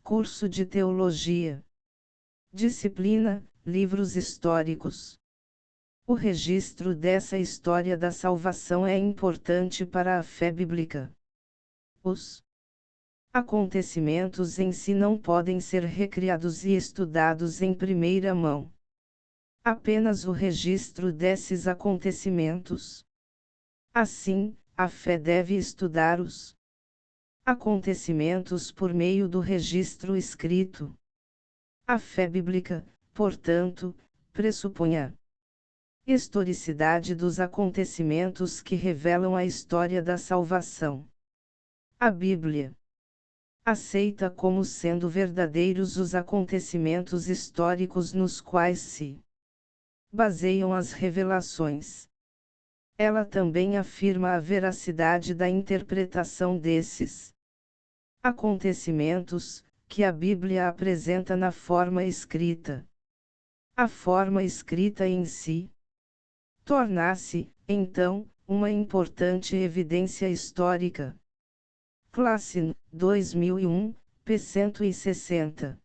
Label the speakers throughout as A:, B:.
A: Curso de Teologia. Disciplina: Livros históricos. O registro dessa história da salvação é importante para a fé bíblica. Os acontecimentos em si não podem ser recriados e estudados em primeira mão. Apenas o registro desses acontecimentos. Assim, a fé deve estudar os acontecimentos por meio do registro escrito. A fé bíblica, portanto, pressupõe a historicidade dos acontecimentos que revelam a história da salvação. A Bíblia aceita como sendo verdadeiros os acontecimentos históricos nos quais se baseiam as revelações. Ela também afirma a veracidade da interpretação desses acontecimentos, que a Bíblia apresenta na forma escrita. A forma escrita em si torna-se, então, uma importante evidência histórica. Classe 2001, p. 160.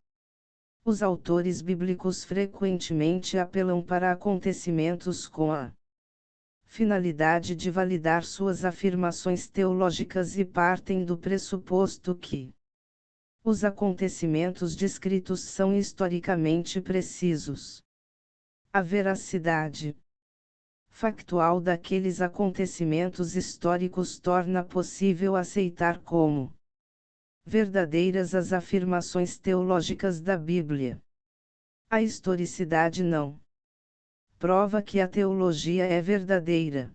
A: Os autores bíblicos frequentemente apelam para acontecimentos com a finalidade de validar suas afirmações teológicas e partem do pressuposto que os acontecimentos descritos são historicamente precisos. A veracidade factual daqueles acontecimentos históricos torna possível aceitar como verdadeiras as afirmações teológicas da Bíblia. A historicidade não prova que a teologia é verdadeira.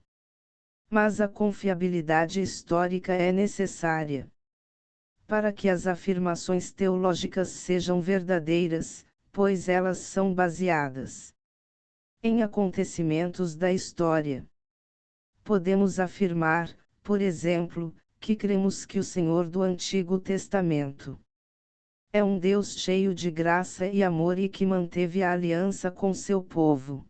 A: Mas a confiabilidade histórica é necessária para que as afirmações teológicas sejam verdadeiras, pois elas são baseadas em acontecimentos da história. Podemos afirmar, por exemplo, que cremos que o Senhor do Antigo Testamento é um Deus cheio de graça e amor e que manteve a aliança com seu povo.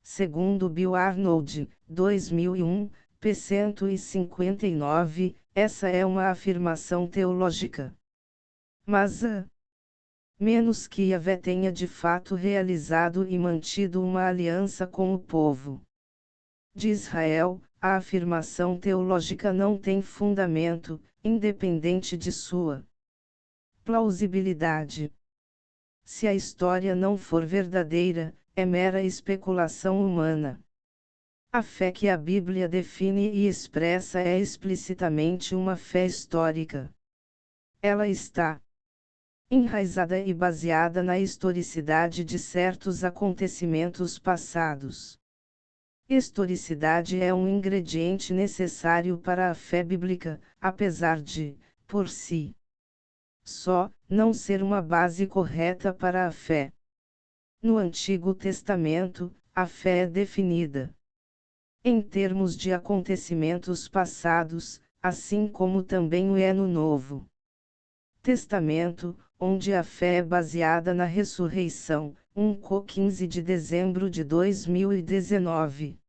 A: Segundo Bill Arnold, 2001, p. 159, essa é uma afirmação teológica. Mas a menos que Yahvé tenha de fato realizado e mantido uma aliança com o povo de Israel, a afirmação teológica não tem fundamento, independente de sua plausibilidade. Se a história não for verdadeira, é mera especulação humana. A fé que a Bíblia define e expressa é explicitamente uma fé histórica. Ela está enraizada e baseada na historicidade de certos acontecimentos passados. Historicidade é um ingrediente necessário para a fé bíblica, apesar de, por si só, não ser uma base correta para a fé. No Antigo Testamento, a fé é definida em termos de acontecimentos passados, assim como também o é no Novo Testamento, onde a fé é baseada na ressurreição. 15 de dezembro de 2019.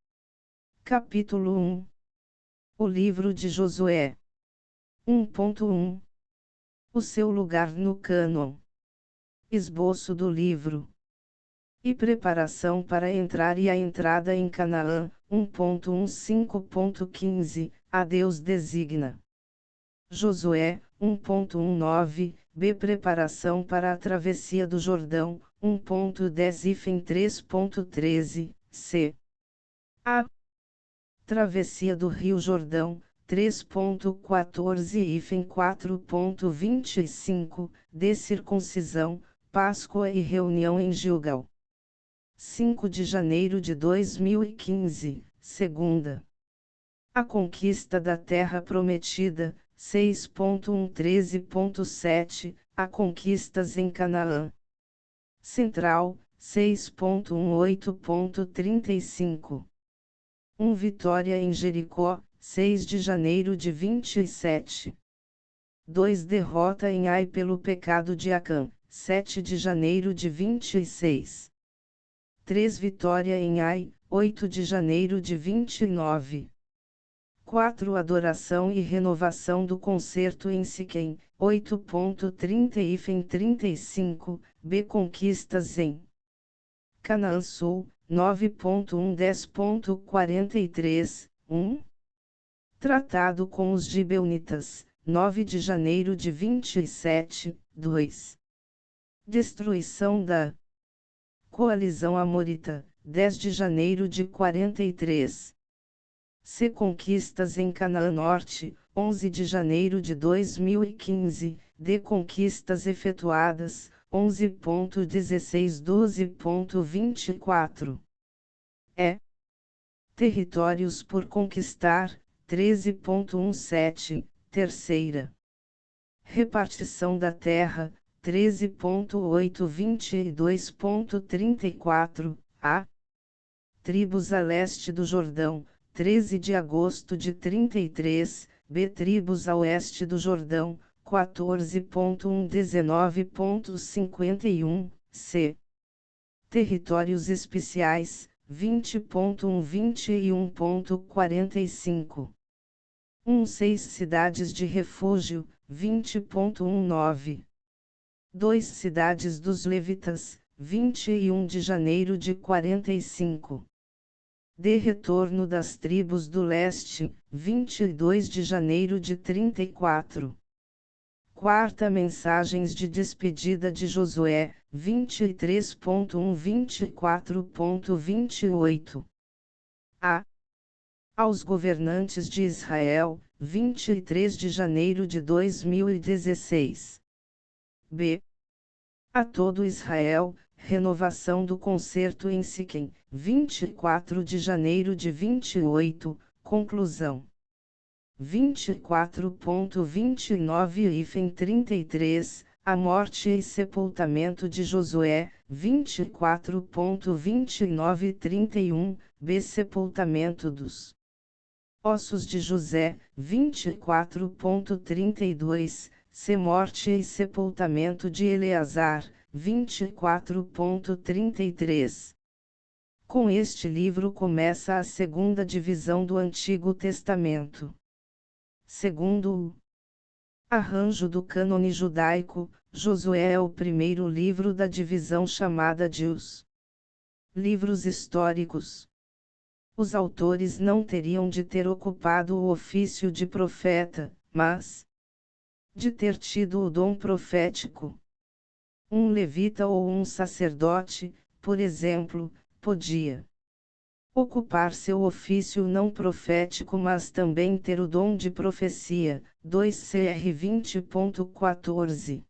A: Capítulo 1. O livro de Josué. 1.1. O seu lugar no cânon. Esboço do livro. E preparação para entrar e a entrada em Canaã. 1.15.15. A Deus designa. Josué. 1.19, b. Preparação para a travessia do Jordão, 1.10-3.13, c. A travessia do Rio Jordão, 3.14-4.25, d. Circuncisão, Páscoa e reunião em Gilgal. 5 de janeiro de 2015, segunda. A conquista da Terra Prometida, 6.13.7, a conquistas em Canaã. Central, 6.18.35. 1 Vitória em Jericó, 6 de janeiro de 27. 2 Derrota em Ai pelo pecado de Acã, 7 de janeiro de 26. 3 Vitória em Ai, 8 de janeiro de 29. 4 Adoração e renovação do concerto em Siquém, 8.30-35, B. Conquistas em Canaã Sul, 9.1-10.43, 1. Tratado com os gibeonitas, 9 de janeiro de 27, 2. Destruição da coalizão amorita, 10 de janeiro de 43. C. Conquistas em Canaã Norte, 11 de janeiro de 2015, D. Conquistas efetuadas, 11.16-12.24. E. Territórios por conquistar, 13.17, terceira. Repartição da terra, 13.8-22.34, A. Tribos a leste do Jordão, 13 de agosto de 33, B. Tribos a oeste do Jordão, 14.1-19.51, C. Territórios especiais, 20.1-21.45. 6 cidades de refúgio, 20.19. 2 cidades dos levitas, 21 de janeiro de 45. D. Retorno das tribos do leste, 22 de janeiro de 34. Quarta Mensagens de despedida de Josué, 23.1-24.28. A. Aos governantes de Israel, 23 de janeiro de 2016. B. A todo Israel, renovação do concerto em Siquém, 24 de janeiro de 28, conclusão. 24.29-33, a morte e sepultamento de Josué, 24.29-31, B. Sepultamento dos ossos de José, 24.32, C. Morte e sepultamento de Eleazar, 24.33. Com este livro começa a segunda divisão do Antigo Testamento. Segundo o arranjo do cânone judaico, Josué é o primeiro livro da divisão chamada de os livros históricos. Os autores não teriam de ter ocupado o ofício de profeta, mas de ter tido o dom profético. Um levita ou um sacerdote, por exemplo, podia ocupar seu ofício não profético, mas também ter o dom de profecia. 2 Cr 20.14.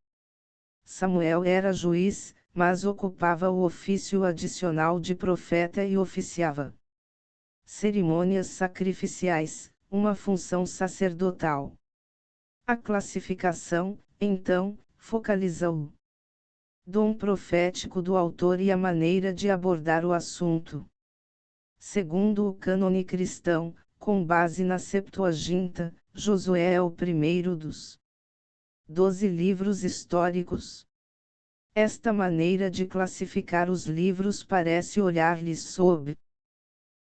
A: Samuel era juiz, mas ocupava o ofício adicional de profeta e oficiava cerimônias sacrificiais, uma função sacerdotal. A classificação, então, focaliza o dom profético do autor e a maneira de abordar o assunto. Segundo o cânone cristão, com base na Septuaginta, Josué é o primeiro dos 12 livros históricos. Esta maneira de classificar os livros parece olhar-lhes sob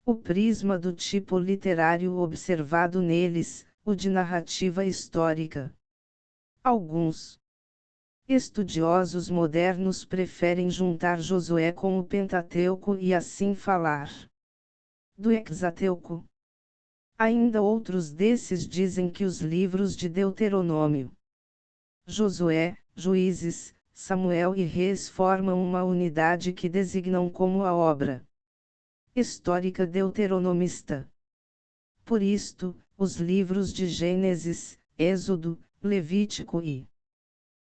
A: o prisma do tipo literário observado neles, o de narrativa histórica. Alguns estudiosos modernos preferem juntar Josué com o Pentateuco e assim falar do Hexateuco. Ainda outros desses dizem que os livros de Deuteronômio, Josué, Juízes, Samuel e Reis formam uma unidade que designam como a obra histórica deuteronomista. Por isto, os livros de Gênesis, Êxodo, Levítico e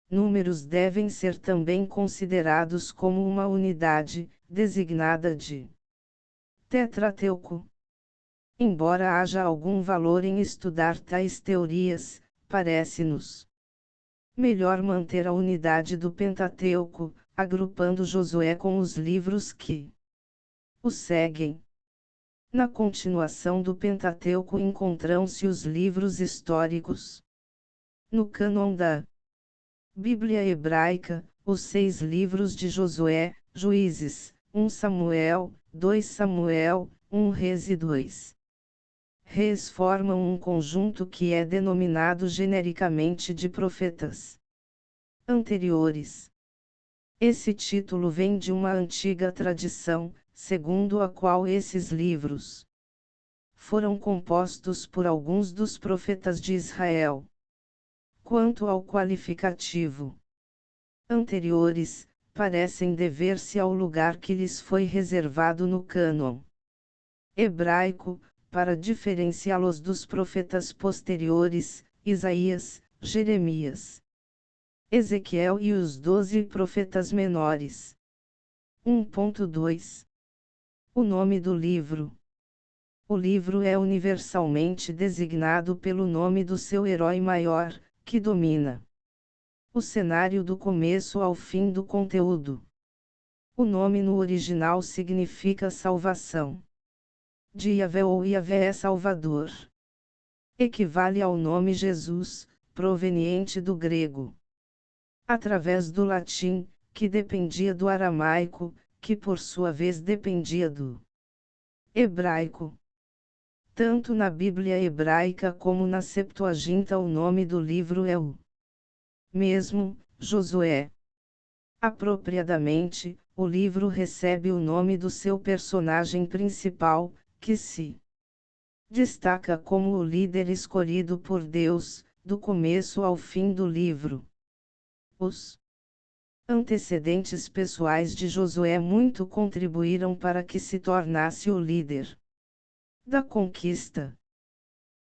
A: Números devem ser também considerados como uma unidade, designada de Tetrateuco. Embora haja algum valor em estudar tais teorias, parece-nos melhor manter a unidade do Pentateuco, agrupando Josué com os livros que o seguem. Na continuação do Pentateuco encontram-se os livros históricos. No cânon da Bíblia hebraica, os 6 livros de Josué, Juízes, 1 Samuel, 2 Samuel, 1 Reis e 2 Reis formam um conjunto que é denominado genericamente de profetas. Anteriores. Esse título vem de uma antiga tradição, segundo a qual esses livros foram compostos por alguns dos profetas de Israel. Quanto ao qualificativo anteriores, parecem dever-se ao lugar que lhes foi reservado no cânon hebraico, para diferenciá-los dos profetas posteriores, Isaías, Jeremias, Ezequiel e os 12 profetas menores. 1.2 O nome do livro. O livro é universalmente designado pelo nome do seu herói maior, que domina o cenário do começo ao fim do conteúdo. O nome no original significa salvação. De Yahvé ou Yahvé é Salvador. Equivale ao nome Jesus, proveniente do grego. Através do latim, que dependia do aramaico, que por sua vez dependia do hebraico. Tanto na Bíblia hebraica como na Septuaginta o nome do livro é o mesmo, Josué. Apropriadamente, o livro recebe o nome do seu personagem principal, que se destaca como o líder escolhido por Deus, do começo ao fim do livro. Os antecedentes pessoais de Josué muito contribuíram para que se tornasse o líder da conquista.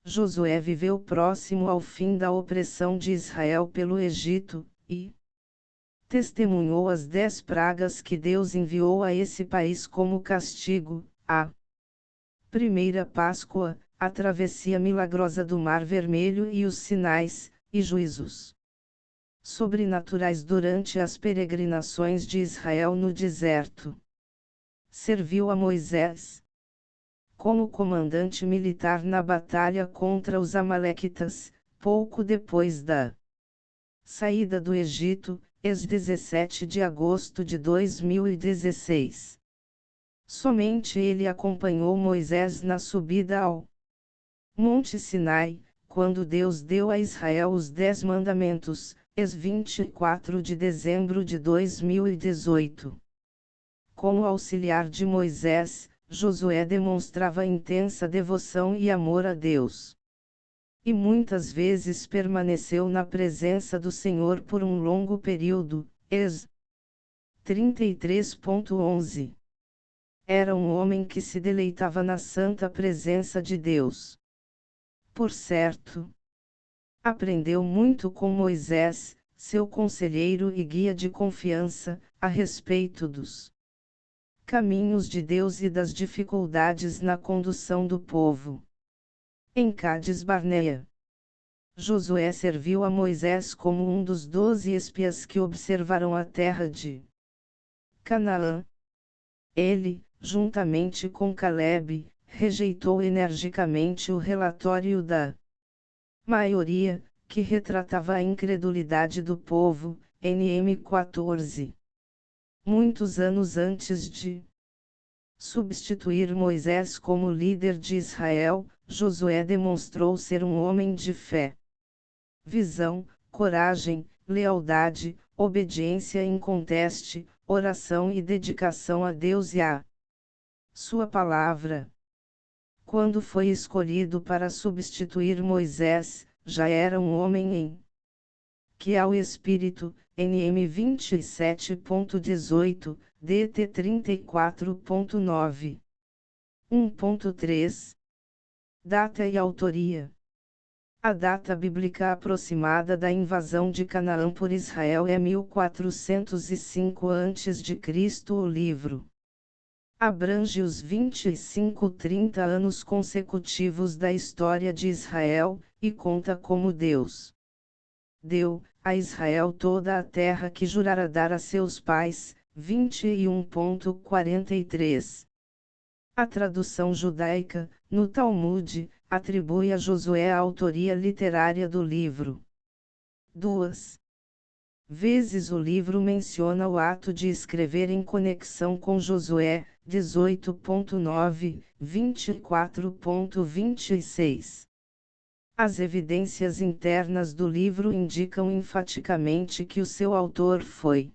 A: Josué viveu próximo ao fim da opressão de Israel pelo Egito, e testemunhou as 10 pragas que Deus enviou a esse país como castigo, a primeira Páscoa, a travessia milagrosa do Mar Vermelho e os sinais, e juízos sobrenaturais durante as peregrinações de Israel no deserto. Serviu a Moisés como comandante militar na batalha contra os amalequitas, pouco depois da saída do Egito, ex 17 de agosto de 2016. Somente ele acompanhou Moisés na subida ao Monte Sinai, quando Deus deu a Israel os 10 mandamentos, ex 24 de dezembro de 2018. Como auxiliar de Moisés, Josué demonstrava intensa devoção e amor a Deus. E muitas vezes permaneceu na presença do Senhor por um longo período, ex 33.11. Era um homem que se deleitava na santa presença de Deus. Por certo, aprendeu muito com Moisés, seu conselheiro e guia de confiança, a respeito dos caminhos de Deus e das dificuldades na condução do povo. Em Cádiz Barneia, Josué serviu a Moisés como um dos 12 espias que observaram a terra de Canaã. Ele, juntamente com Caleb, rejeitou energicamente o relatório da maioria, que retratava a incredulidade do povo, NM 14. Muitos anos antes de substituir Moisés como líder de Israel, Josué demonstrou ser um homem de fé, visão, coragem, lealdade, obediência inconteste, oração e dedicação a Deus e à sua palavra. Quando foi escolhido para substituir Moisés, já era um homem em que ao Espírito, NM 27.18, DT 34.9. 1.3 Data e autoria. A data bíblica aproximada da invasão de Canaã por Israel é 1405 a.C. O livro abrange os 25-30 anos consecutivos da história de Israel, e conta como Deus deu a Israel toda a terra que jurara dar a seus pais. 21.43. A tradução judaica, no Talmud, atribui a Josué a autoria literária do livro. 2 vezes o livro menciona o ato de escrever em conexão com Josué, 18.9, 24.26. As evidências internas do livro indicam enfaticamente que o seu autor foi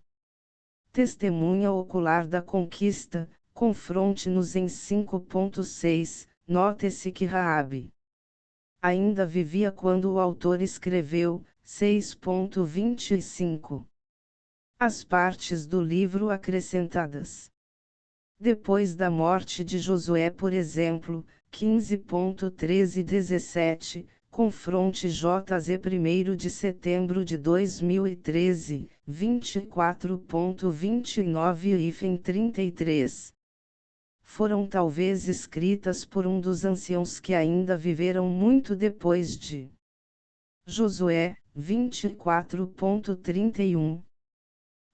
A: testemunha ocular da conquista. Confronte-nos em 5.6. Note-se que Raabe ainda vivia quando o autor escreveu. 6.25. As partes do livro acrescentadas depois da morte de Josué, por exemplo. 15.13-17. Confronte JZ 1º de setembro de 2013, 24.29-33. Foram talvez escritas por um dos anciãos que ainda viveram muito depois de Josué. 24.31.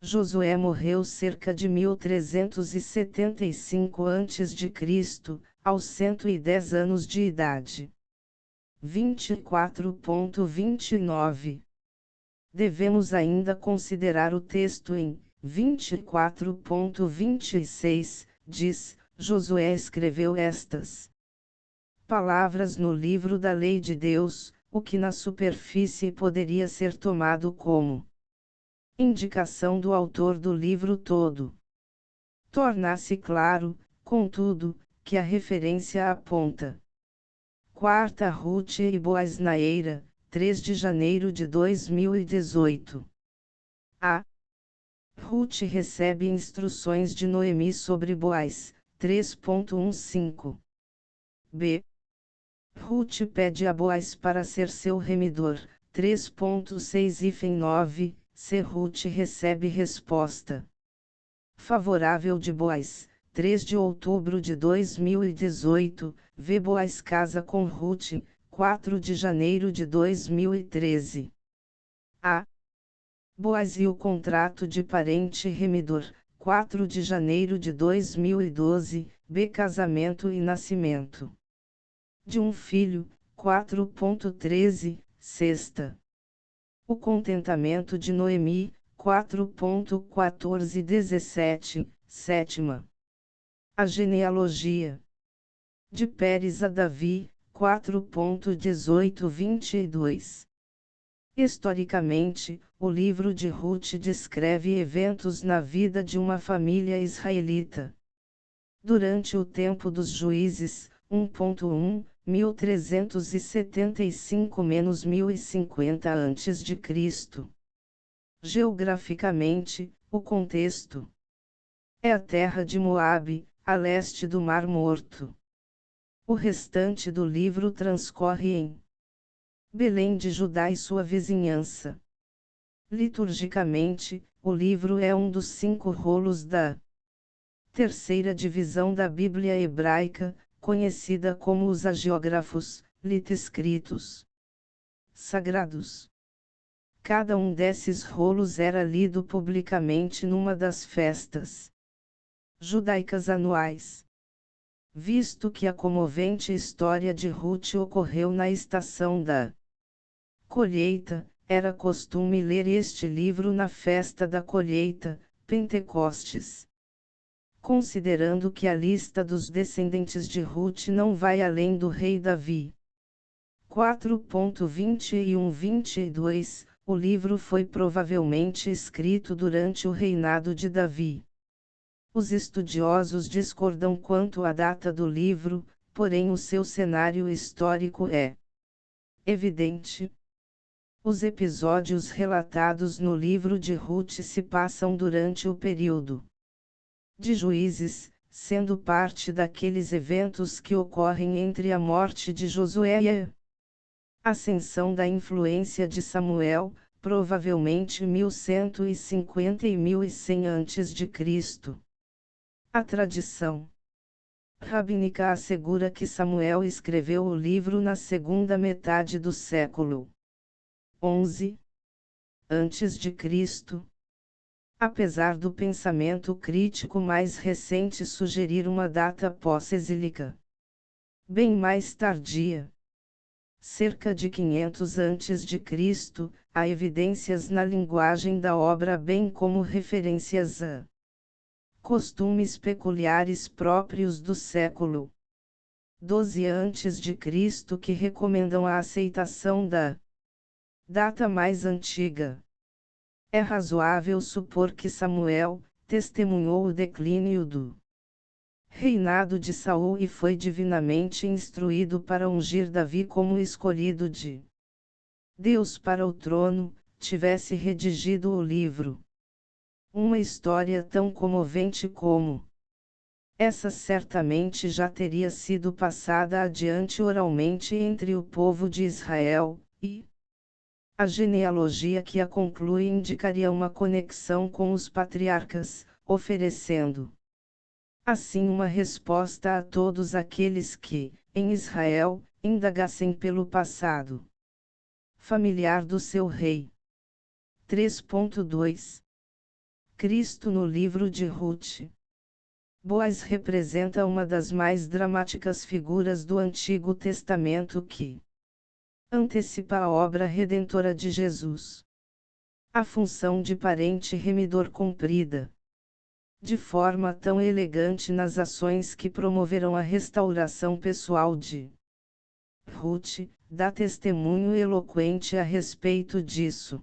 A: Josué morreu cerca de 1375 a.C., aos 110 anos de idade. 24.29. Devemos ainda considerar o texto em 24.26, diz: Josué escreveu estas palavras no livro da lei de Deus, o que na superfície poderia ser tomado como indicação do autor do livro todo. Torna-se claro, contudo, que a referência aponta. Quarta Ruth e Boaz na Eira, 3 de janeiro de 2018. A. Ruth recebe instruções de Noemi sobre Boaz, 3.15. B. Ruth pede a Boaz para ser seu remidor, 3.6-9. C. Ruth recebe resposta favorável de Boaz, 3 de outubro de 2018. V. Boaz casa com Ruth, 4 de janeiro de 2013. A. Boaz e o contrato de parente remidor, 4 de janeiro de 2012. B. Casamento e nascimento de um filho, 4.13, sexta. O contentamento de Noemi, 4.14-17, sétima. A genealogia de Pérez a Davi, 4.18-22. Historicamente, o livro de Ruth descreve eventos na vida de uma família israelita. Durante o tempo dos juízes, 1.1, 1375-1050 a.C. Geograficamente, o contexto é a terra de Moabe, a leste do Mar Morto. O restante do livro transcorre em Belém de Judá e sua vizinhança. Liturgicamente, o livro é um dos 5 rolos da terceira divisão da Bíblia hebraica, conhecida como os hagiógrafos, litescritos sagrados. Cada um desses rolos era lido publicamente numa das festas judaicas anuais. Visto que a comovente história de Ruth ocorreu na estação da colheita, era costume ler este livro na festa da colheita, Pentecostes. Considerando que a lista dos descendentes de Ruth não vai além do rei Davi. 4.21-22, o livro foi provavelmente escrito durante o reinado de Davi. Os estudiosos discordam quanto à data do livro, porém o seu cenário histórico é evidente. Os episódios relatados no livro de Ruth se passam durante o período de Juízes, sendo parte daqueles eventos que ocorrem entre a morte de Josué e a ascensão da influência de Samuel, provavelmente 1150 e 1100 a.C. A tradição rabínica assegura que Samuel escreveu o livro na segunda metade do século XI a.C. Apesar do pensamento crítico mais recente sugerir uma data pós-exílica bem mais tardia, cerca de 500 a.C., há evidências na linguagem da obra bem como referências a costumes peculiares próprios do século 12 a.C., que recomendam a aceitação da data mais antiga. É razoável supor que Samuel testemunhou o declínio do reinado de Saul e foi divinamente instruído para ungir Davi como escolhido de Deus para o trono, tivesse redigido o livro. Uma história tão comovente como essa certamente já teria sido passada adiante oralmente entre o povo de Israel, e a genealogia que a conclui indicaria uma conexão com os patriarcas, oferecendo assim uma resposta a todos aqueles que, em Israel, indagassem pelo passado familiar do seu rei. 3.2 Cristo no livro de Ruth. Boaz representa uma das mais dramáticas figuras do Antigo Testamento que antecipa a obra redentora de Jesus. A função de parente remidor cumprida de forma tão elegante nas ações que promoveram a restauração pessoal de Ruth, dá testemunho eloquente a respeito disso.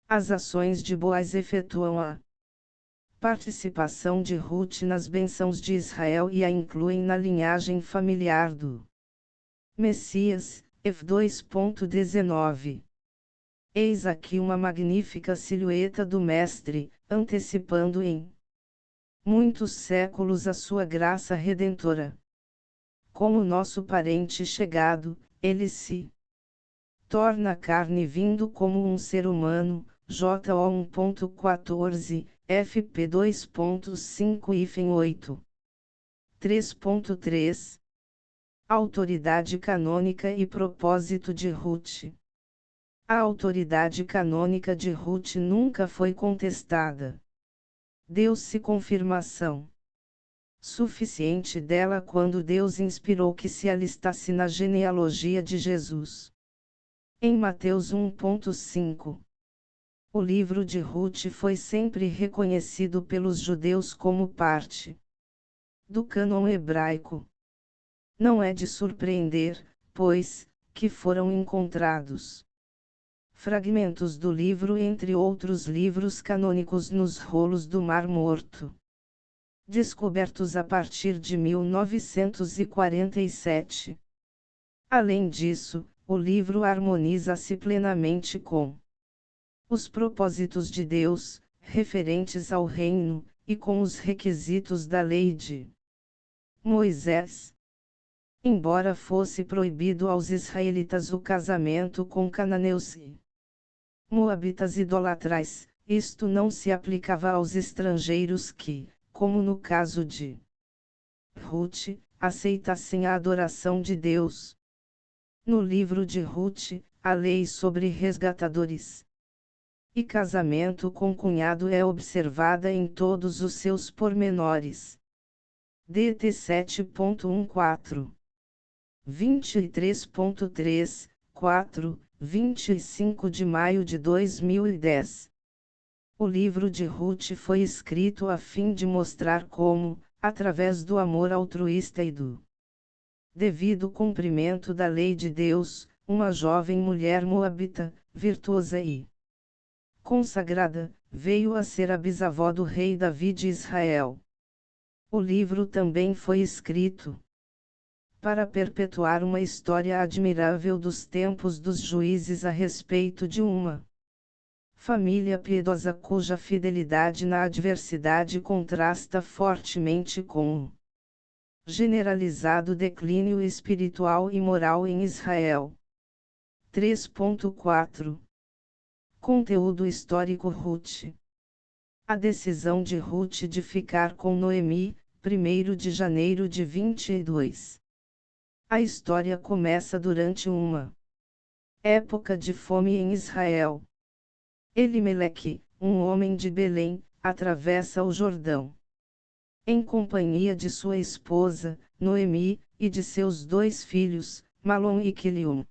A: As ações de Boaz efetuam a participação de Ruth nas bênçãos de Israel e a incluem na linhagem familiar do Messias. Ev 2.19. Eis aqui uma magnífica silhueta do Mestre, antecipando em muitos séculos a sua graça redentora. Como nosso parente chegado, ele se torna carne vindo como um ser humano. JO 1.14, FP 2.5 8. 3.3 Autoridade canônica e propósito de Ruth. A autoridade canônica de Ruth nunca foi contestada. Deu-se confirmação suficiente dela quando Deus inspirou que se alistasse na genealogia de Jesus. Em Mateus 1.5. O livro de Ruth foi sempre reconhecido pelos judeus como parte do cânon hebraico. Não é de surpreender, pois, que foram encontrados fragmentos do livro entre outros livros canônicos nos rolos do Mar Morto, descobertos a partir de 1947. Além disso, o livro harmoniza-se plenamente com os propósitos de Deus, referentes ao reino, e com os requisitos da lei de Moisés. Embora fosse proibido aos israelitas o casamento com cananeus e moabitas idolatrais, isto não se aplicava aos estrangeiros que, como no caso de Ruth, aceitassem a adoração de Deus. No livro de Ruth, a lei sobre resgatadores e casamento com cunhado é observada em todos os seus pormenores. DT 7.14 23.3, 4, 25 de maio de 2010. O livro de Ruth foi escrito a fim de mostrar como, através do amor altruísta e do devido cumprimento da lei de Deus, uma jovem mulher moabita, virtuosa e consagrada, veio a ser a bisavó do rei Davi de Israel. O livro também foi escrito para perpetuar uma história admirável dos tempos dos juízes a respeito de uma família piedosa cuja fidelidade na adversidade contrasta fortemente com o generalizado declínio espiritual e moral em Israel. 3.4 Conteúdo histórico. Ruth. A decisão de Ruth de ficar com Noemi, 1º de janeiro de 22. A história começa durante uma época de fome em Israel. Elimeleque, um homem de Belém, atravessa o Jordão em companhia de sua esposa, Noemi, e de seus 2 filhos, Malom e Quilium,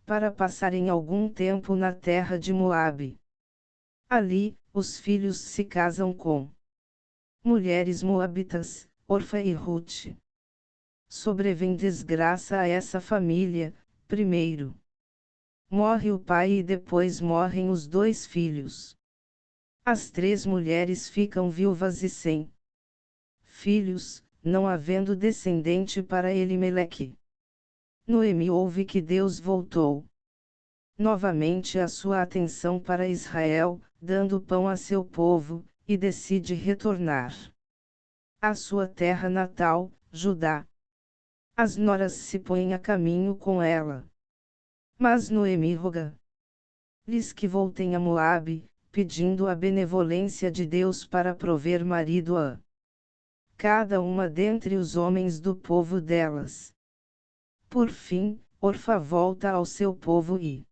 A: para passarem algum tempo na terra de Moabe. Ali, os filhos se casam com mulheres moabitas, Orfa e Ruth. sobrevém desgraça a essa família. Primeiro morre o pai e depois morrem os 2 filhos. As 3 mulheres ficam viúvas e sem filhos, não havendo descendente para Elimeleque. Noemi ouve que Deus voltou novamente a sua atenção para Israel, dando pão a seu povo, e decide retornar à sua terra natal, Judá. As noras se põem a caminho com ela. Mas Noemi roga-lhes que voltem a Moabe, pedindo a benevolência de Deus para prover marido a cada uma dentre os homens do povo delas. Por fim, Orfa volta ao seu povo e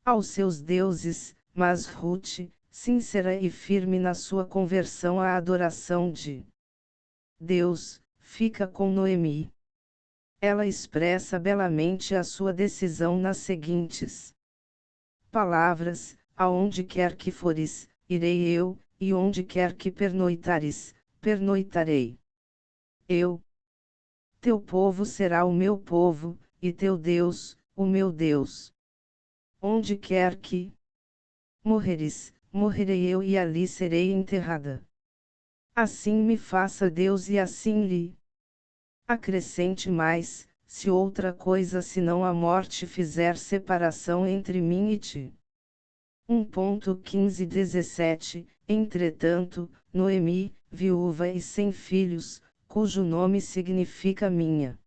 A: aos seus deuses, mas Ruth, sincera e firme na sua conversão à adoração de Deus, fica com Noemi. Ela expressa belamente a sua decisão nas seguintes palavras: aonde quer que fores, irei eu, e onde quer que pernoitares, pernoitarei eu. Teu povo será o meu povo, e teu Deus, o meu Deus. Onde quer que morreres, morrerei eu e ali serei enterrada. Assim me faça Deus e assim lhe acrescente mais, se outra coisa senão a morte fizer separação entre mim e ti. 1.15-17 Entretanto, Noemi, viúva e sem filhos, cujo nome significa minha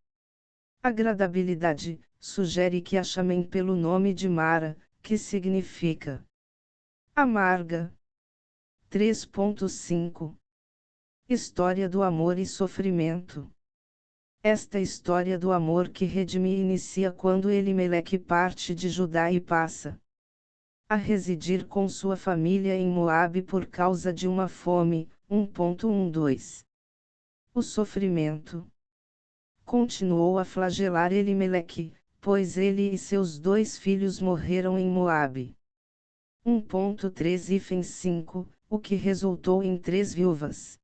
A: agradabilidade, sugere que a chamem pelo nome de Mara, que significa amarga. 3.5 História do amor e sofrimento. Esta história do amor que redime inicia quando Elimeleque parte de Judá e passa a residir com sua família em Moabe por causa de uma fome. 1.12 O sofrimento continuou a flagelar Elimeleque, pois ele e seus 2 filhos morreram em Moabe. 1.13-5 O que resultou em 3 viúvas.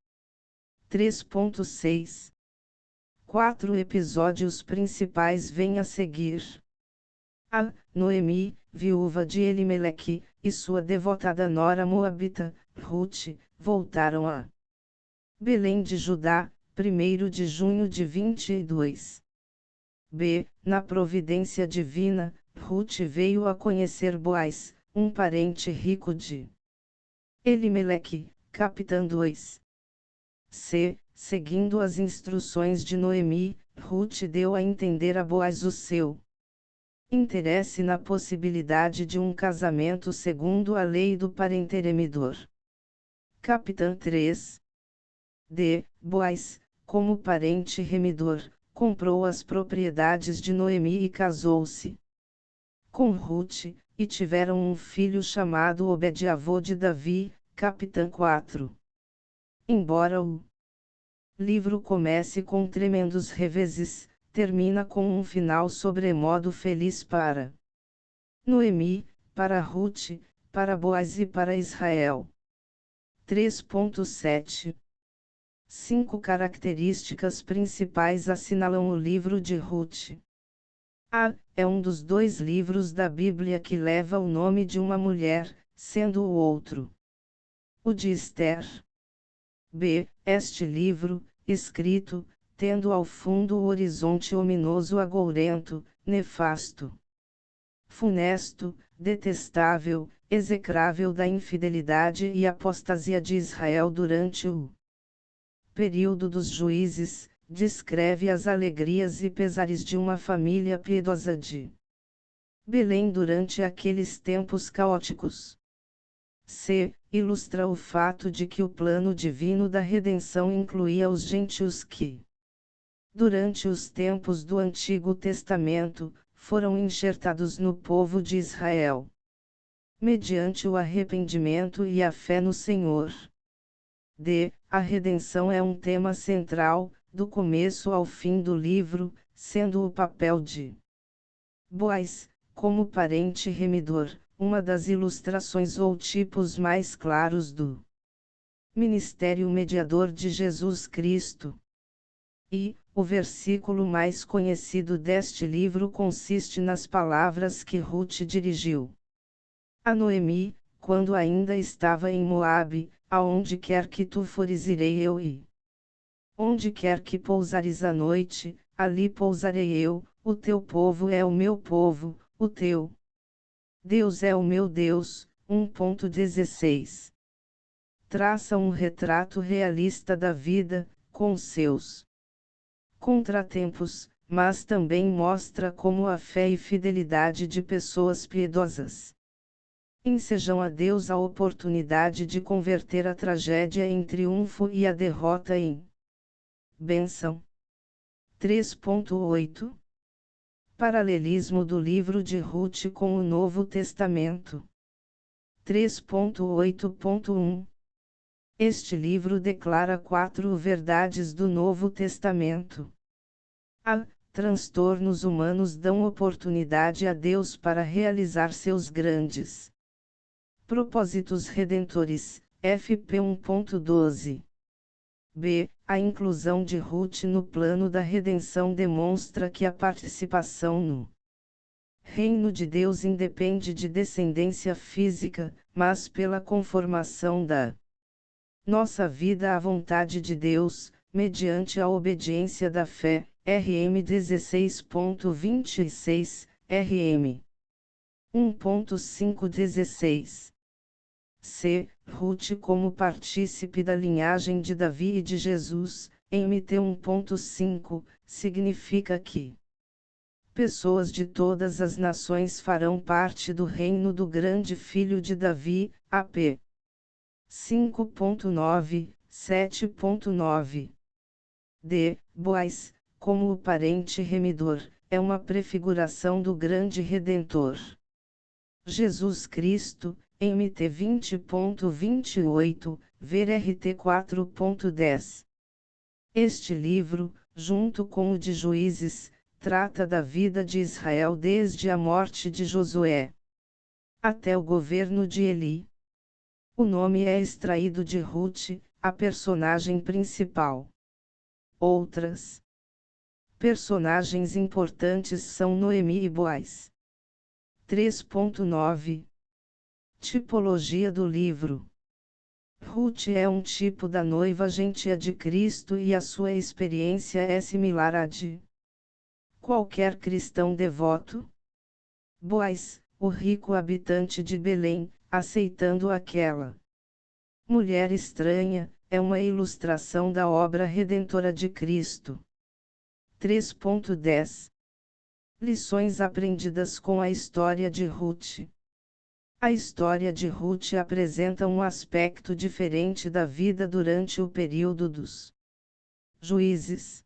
A: 3.6 4 episódios principais vêm a seguir. A. Noemi, viúva de Elimeleque, e sua devotada nora moabita, Ruth, voltaram a Belém de Judá, 1º de junho de 22. B. Na providência divina, Ruth veio a conhecer Boaz, um parente rico de Elimeleque, capitã 2. C. Seguindo as instruções de Noemi, Ruth deu a entender a Boaz o seu interesse na possibilidade de um casamento segundo a lei do parenteremidor. Capitã 3. D. Boaz, como parente remidor, comprou as propriedades de Noemi e casou-se com Ruth, e tiveram um filho chamado Obed, avô de Davi. Capitã 4. Embora o livro comece com tremendos reveses, termina com um final sobremodo feliz para Noemi, para Ruth, para Boaz e para Israel. 3.7 5 características principais assinalam o livro de Ruth. A. É um dos 2 livros da Bíblia que leva o nome de uma mulher, sendo o outro o de Esther. B. Este livro, escrito, tendo ao fundo o horizonte ominoso agourento, nefasto, funesto, detestável, execrável da infidelidade e apostasia de Israel durante o período dos juízes, descreve as alegrias e pesares de uma família piedosa de Belém durante aqueles tempos caóticos. C. Ilustra o fato de que o plano divino da redenção incluía os gentios que, durante os tempos do Antigo Testamento, foram enxertados no povo de Israel, mediante o arrependimento e a fé no Senhor. D. A redenção é um tema central, do começo ao fim do livro, sendo o papel de Boaz, como parente remidor, uma das ilustrações ou tipos mais claros do ministério mediador de Jesus Cristo. E, o versículo mais conhecido deste livro consiste nas palavras que Ruth dirigiu a Noemi, quando ainda estava em Moabe: aonde quer que tu fores irei eu e onde quer que pousares à noite, ali pousarei eu, o teu povo é o meu povo, o teu Deus é o meu Deus. 1.16 Traça um retrato realista da vida, com seus contratempos, mas também mostra como a fé e fidelidade de pessoas piedosas ensejam a Deus a oportunidade de converter a tragédia em triunfo e a derrota em bênção. 3.8 Paralelismo do livro de Ruth com o Novo Testamento. 3.8.1 Este livro declara 4 verdades do Novo Testamento. A. Transtornos humanos dão oportunidade a Deus para realizar seus grandes propósitos redentores. FP 1.12. B. A inclusão de Ruth no plano da redenção demonstra que a participação no reino de Deus independe de descendência física, mas pela conformação da nossa vida à vontade de Deus, mediante a obediência da fé. RM 16.26, RM 1.516. C. Ruth como partícipe da linhagem de Davi e de Jesus, MT 1.5, significa que pessoas de todas as nações farão parte do reino do grande filho de Davi, AP 5.9, 7.9. D. Boaz, como o parente remidor, é uma prefiguração do grande Redentor Jesus Cristo, MT 20.28, ver RT 4.10. Este livro, junto com o de Juízes, trata da vida de Israel desde a morte de Josué até o governo de Eli. O nome é extraído de Ruth, a personagem principal. Outras personagens importantes são Noemi e Boaz. 3.9 Tipologia do livro. Ruth é um tipo da noiva gentia de Cristo e a sua experiência é similar à de qualquer cristão devoto. Boaz, o rico habitante de Belém, aceitando aquela mulher estranha, é uma ilustração da obra redentora de Cristo. 3.10 Lições aprendidas com a história de Ruth. A história de Ruth apresenta um aspecto diferente da vida durante o período dos Juízes.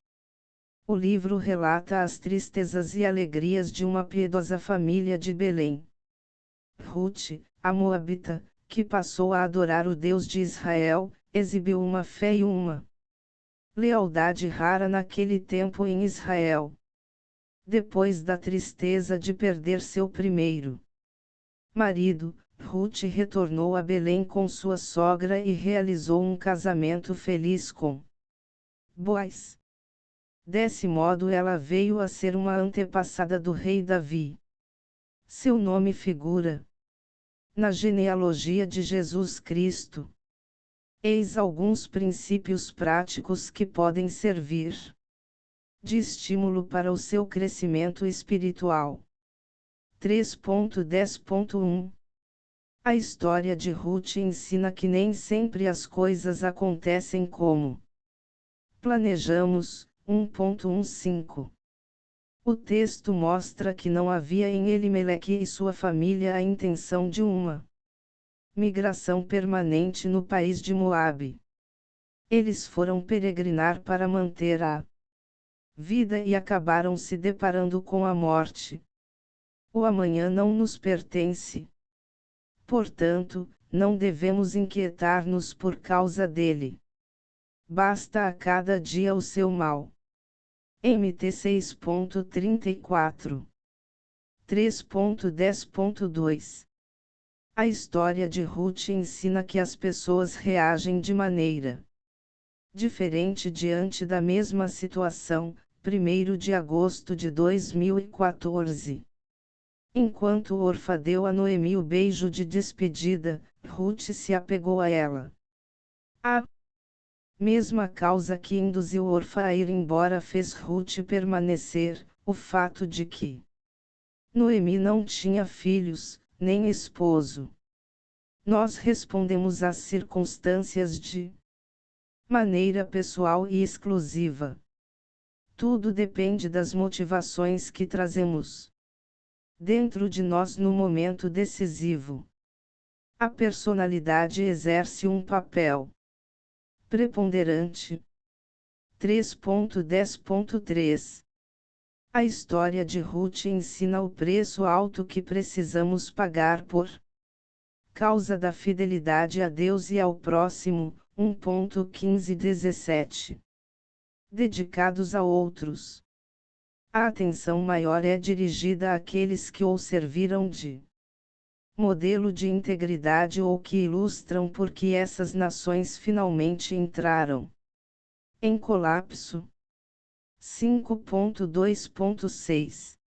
A: O livro relata as tristezas e alegrias de uma piedosa família de Belém. Ruth, a moabita, que passou a adorar o Deus de Israel, exibiu uma fé e uma lealdade rara naquele tempo em Israel. Depois da tristeza de perder seu primeiro marido, Ruth retornou a Belém com sua sogra e realizou um casamento feliz com Boaz. Desse modo ela veio a ser uma antepassada do rei Davi. Seu nome figura na genealogia de Jesus Cristo. Eis alguns princípios práticos que podem servir de estímulo para o seu crescimento espiritual. 3.10.1 A história de Ruth ensina que nem sempre as coisas acontecem como planejamos. 1.15 O texto mostra que não havia em Elimeleque e sua família a intenção de uma migração permanente no país de Moabe. Eles foram peregrinar para manter a vida e acabaram se deparando com a morte. O amanhã não nos pertence. Portanto, não devemos inquietar-nos por causa dele. Basta a cada dia o seu mal. MT 6.34 3.10.2 A história de Ruth ensina que as pessoas reagem de maneira Diferente diante da mesma situação, 1º de agosto de 2014. Enquanto Orfa deu a Noemi o beijo de despedida, Ruth se apegou a ela. A mesma causa que induziu Orfa a ir embora fez Ruth permanecer, o fato de que Noemi não tinha filhos, nem esposo. Nós respondemos às circunstâncias de maneira pessoal e exclusiva. Tudo depende das motivações que trazemos dentro de nós no momento decisivo. A personalidade exerce um papel preponderante. 3.10.3 A história de Ruth ensina o preço alto que precisamos pagar por causa da fidelidade a Deus e ao próximo. 1.15-17 Dedicados a outros. A atenção maior é dirigida àqueles que ou serviram de modelo de integridade ou que ilustram porque essas nações finalmente entraram em colapso. 5.2.6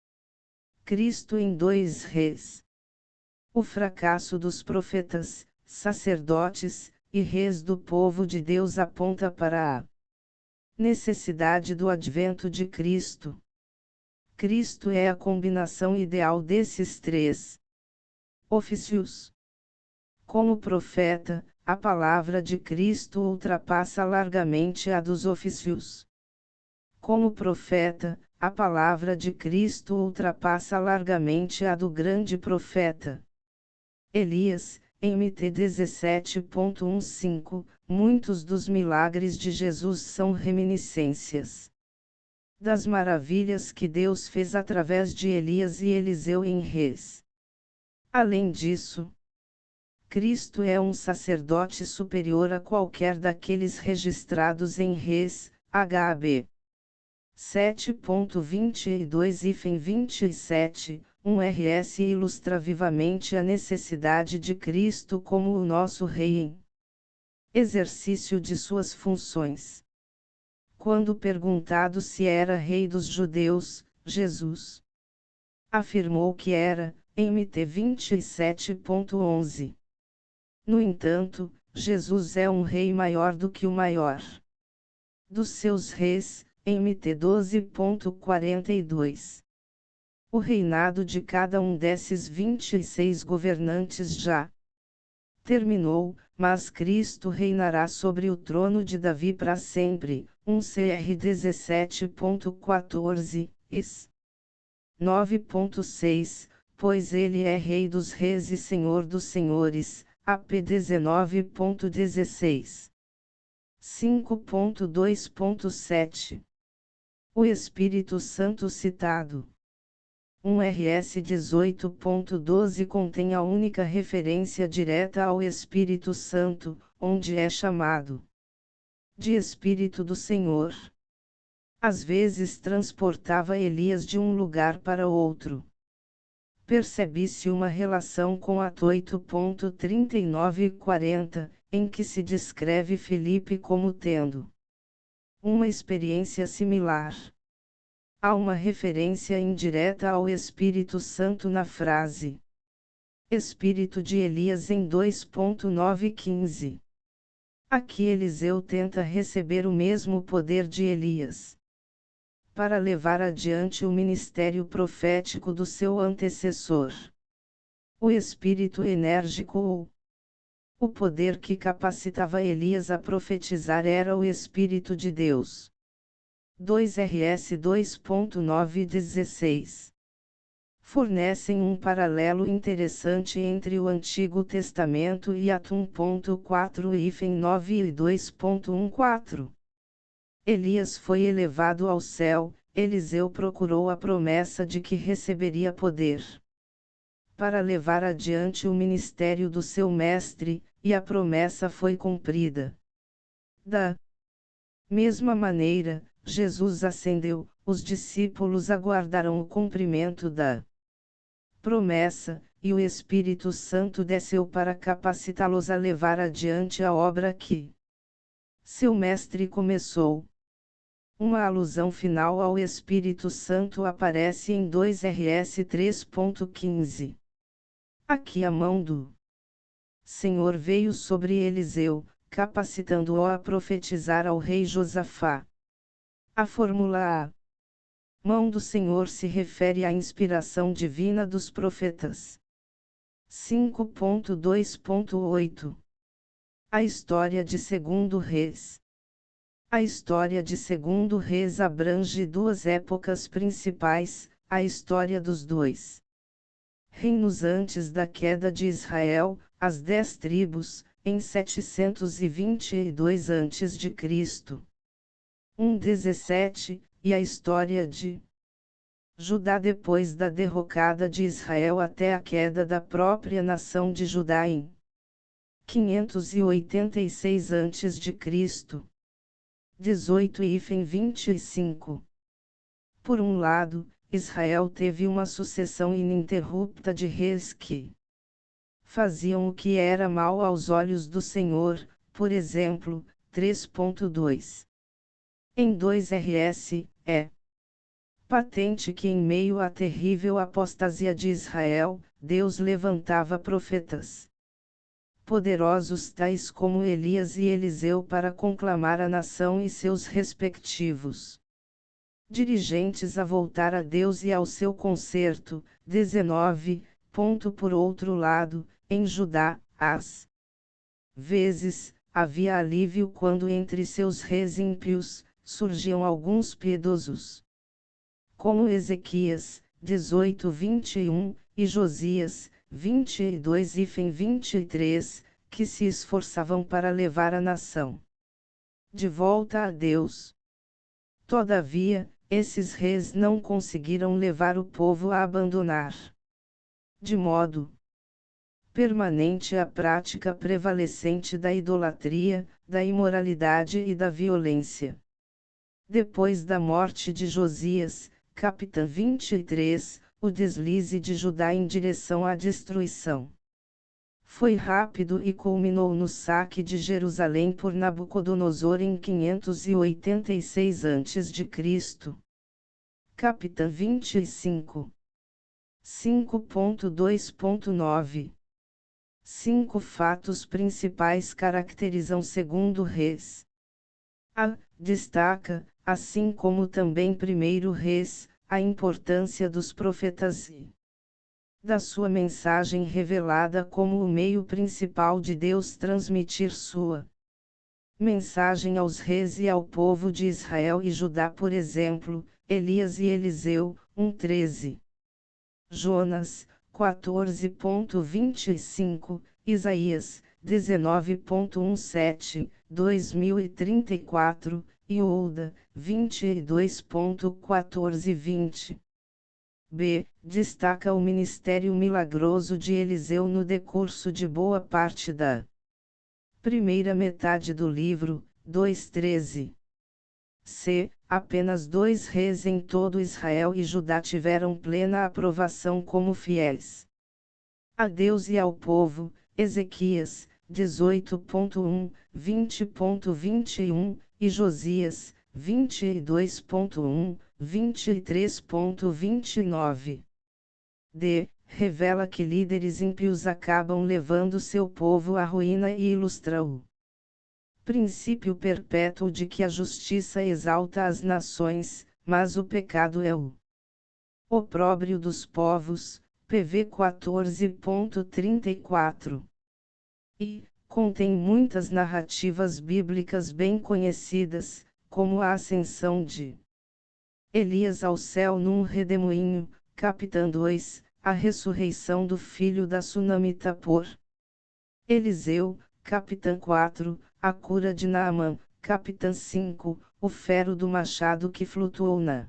A: Cristo em 2 Reis. O fracasso dos profetas, sacerdotes e reis do povo de Deus aponta para a necessidade do advento de Cristo. Cristo é a combinação ideal desses três ofícios. Como profeta, a palavra de Cristo ultrapassa largamente a dos ofícios. Como profeta, a palavra de Cristo ultrapassa largamente a do grande profeta Elias. MT 17.15 Muitos dos milagres de Jesus são reminiscências das maravilhas que Deus fez através de Elias e Eliseu em Reis. Além disso, Cristo é um sacerdote superior a qualquer daqueles registrados em Reis. HB 7.22-27 RS ilustra vivamente a necessidade de Cristo como o nosso Rei em exercício de suas funções. Quando perguntado se era Rei dos Judeus, Jesus afirmou que era, MT 27.11. No entanto, Jesus é um Rei maior do que o maior dos seus reis, MT 12.42. O reinado de cada um desses 26 governantes já terminou, mas Cristo reinará sobre o trono de Davi para sempre. 1 Cr 17.14, Is. 9.6, pois ele é Rei dos reis e Senhor dos senhores. AP 19.16. 5.2.7 O Espírito Santo citado. 1 RS 18.12 contém a única referência direta ao Espírito Santo, onde é chamado de Espírito do Senhor. Às vezes transportava Elias de um lugar para outro. Percebe-se uma relação com Atos 8.39 e 40, em que se descreve Filipe como tendo uma experiência similar. Há uma referência indireta ao Espírito Santo na frase Espírito de Elias em 2.915. Aqui Eliseu tenta receber o mesmo poder de Elias para levar adiante o ministério profético do seu antecessor. O espírito enérgico ou o poder que capacitava Elias a profetizar era o Espírito de Deus. 2 RS 2.9-16 fornecem um paralelo interessante entre o Antigo Testamento e Atos 1.4-9 e 2.14. Elias foi elevado ao céu, Eliseu procurou a promessa de que receberia poder para levar adiante o ministério do seu mestre, e a promessa foi cumprida. Da mesma maneira, Jesus ascendeu, os discípulos aguardaram o cumprimento da promessa, e o Espírito Santo desceu para capacitá-los a levar adiante a obra que Seu mestre começou. Uma alusão final ao Espírito Santo aparece em 2 Rs 3.15. Aqui a mão do Senhor veio sobre Eliseu, capacitando-o a profetizar ao rei Josafá. A fórmula A. Mão do Senhor se refere à inspiração divina dos profetas. 5.2.8 A história de Segundo Reis. A história de Segundo Reis abrange duas épocas principais, a história dos dois reinos antes da queda de Israel, as 10 tribos, em 722 a.C. 1:17, e a história de Judá depois da derrocada de Israel até a queda da própria nação de Judá em 586 a.C. 18 e 25. Por um lado, Israel teve uma sucessão ininterrupta de reis que faziam o que era mal aos olhos do Senhor, por exemplo, 3.2. Em 2 Rs, é patente que em meio à terrível apostasia de Israel, Deus levantava profetas poderosos tais como Elias e Eliseu para conclamar a nação e seus respectivos dirigentes a voltar a Deus e ao seu conserto. 19. Por outro lado, em Judá, às vezes, havia alívio quando entre seus reis ímpios, surgiam alguns piedosos, como Ezequias, 18:21, e Josias, 22 e 23, que se esforçavam para levar a nação de volta a Deus. Todavia, esses reis não conseguiram levar o povo a abandonar de modo permanente a prática prevalecente da idolatria, da imoralidade e da violência. Depois da morte de Josias, capítulo 23, o deslize de Judá em direção à destruição foi rápido e culminou no saque de Jerusalém por Nabucodonosor em 586 a.C. Capítulo 25. 5.2.9 5 fatos principais caracterizam Segundo Reis. A. Destaca, assim como também Primeiro Reis, a importância dos profetas e da sua mensagem revelada como o meio principal de Deus transmitir sua mensagem aos reis e ao povo de Israel e Judá. Por exemplo, Elias e Eliseu, 1:13. Jonas, 14.25, Isaías, 19.17, 2034, e Uda, 22.14-20. B. Destaca o ministério milagroso de Eliseu no decurso de boa parte da primeira metade do livro, 2:13. C. Apenas 2 reis em todo Israel e Judá tiveram plena aprovação como fiéis a Deus e ao povo, Ezequias, 18.1, 20.21, e Josias, 22.1, 23.29. D. Revela que líderes ímpios acabam levando seu povo à ruína e ilustra o princípio perpétuo de que a justiça exalta as nações, mas o pecado é o opróbrio dos povos. PV 14.34. E contém muitas narrativas bíblicas bem conhecidas, como a ascensão de Elias ao céu num redemoinho, capítulo 2, a ressurreição do filho da Sunamita por Eliseu, capítulo 4, a cura de Naamã, capítulo 5, o ferro do machado que flutuou na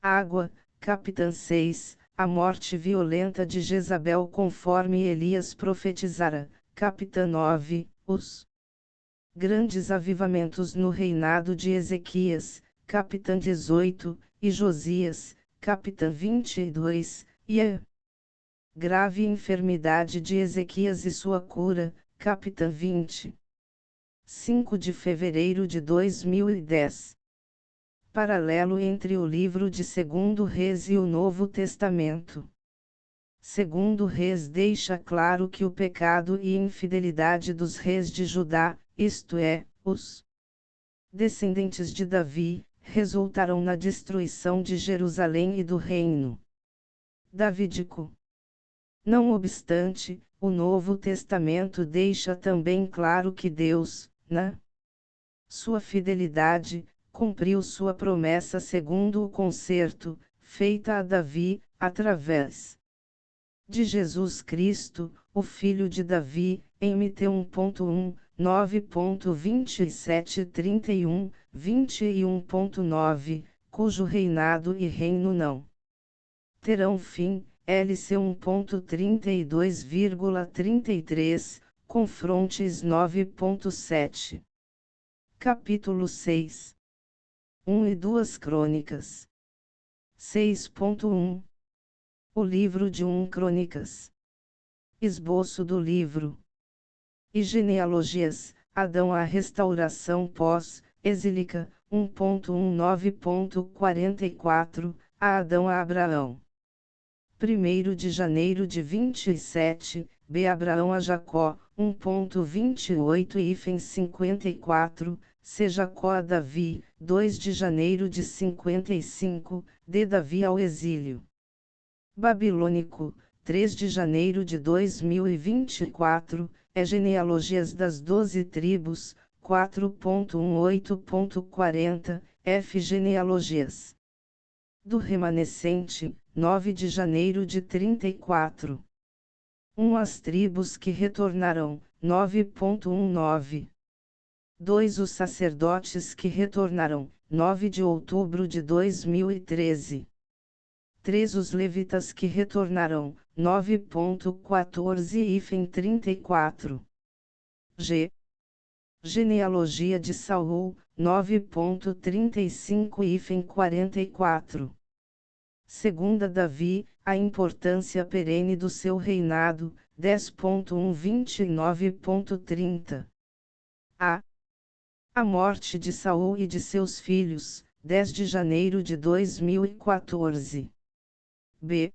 A: água, capítulo 6, a morte violenta de Jezabel conforme Elias profetizara, capítulo 9, os grandes avivamentos no reinado de Ezequias, capítulo 18, e Josias, capítulo 22, e a grave enfermidade de Ezequias e sua cura, capítulo 20. 5 de fevereiro de 2010. Paralelo entre o livro de 2 Reis e o Novo Testamento. 2 Reis deixa claro que o pecado e infidelidade dos reis de Judá, isto é, os descendentes de Davi, resultaram na destruição de Jerusalém e do reino davídico. Não obstante, o Novo Testamento deixa também claro que Deus, na sua fidelidade, cumpriu sua promessa segundo o concerto, feita a Davi, através de Jesus Cristo, o Filho de Davi, em Mt 1.1, 9.27-31, 21.9, cujo reinado e reino não terão fim, LC 1.32,33, confrontes 9.7. Capítulo 6. 1 e 2 Crônicas. 6.1. O livro de 1 Crônicas. Esboço do livro. E genealogias, Adão à restauração pós-exílica, 1.19.44, a Adão a Abraão. 1º de janeiro de 27, B. Abraão a Jacó, 1.28 54, C. Jacó a Davi, 2 de janeiro de 55, D. Davi ao exílio babilônico, 3 de janeiro de 2024, é genealogias das 12 tribos, 4.18.40, F. Genealogias do remanescente, 9 de janeiro de 34. 1 As tribos que retornarão, 9.19. 2 Os sacerdotes que retornarão, 9 de outubro de 2013. 3 Os levitas que retornarão, 9.14-34. G. Genealogia de Saul, 9.35-44. Segunda Davi, a importância perene do seu reinado, 10.129.30. A morte de Saul e de seus filhos, 10 de janeiro de 2014. B.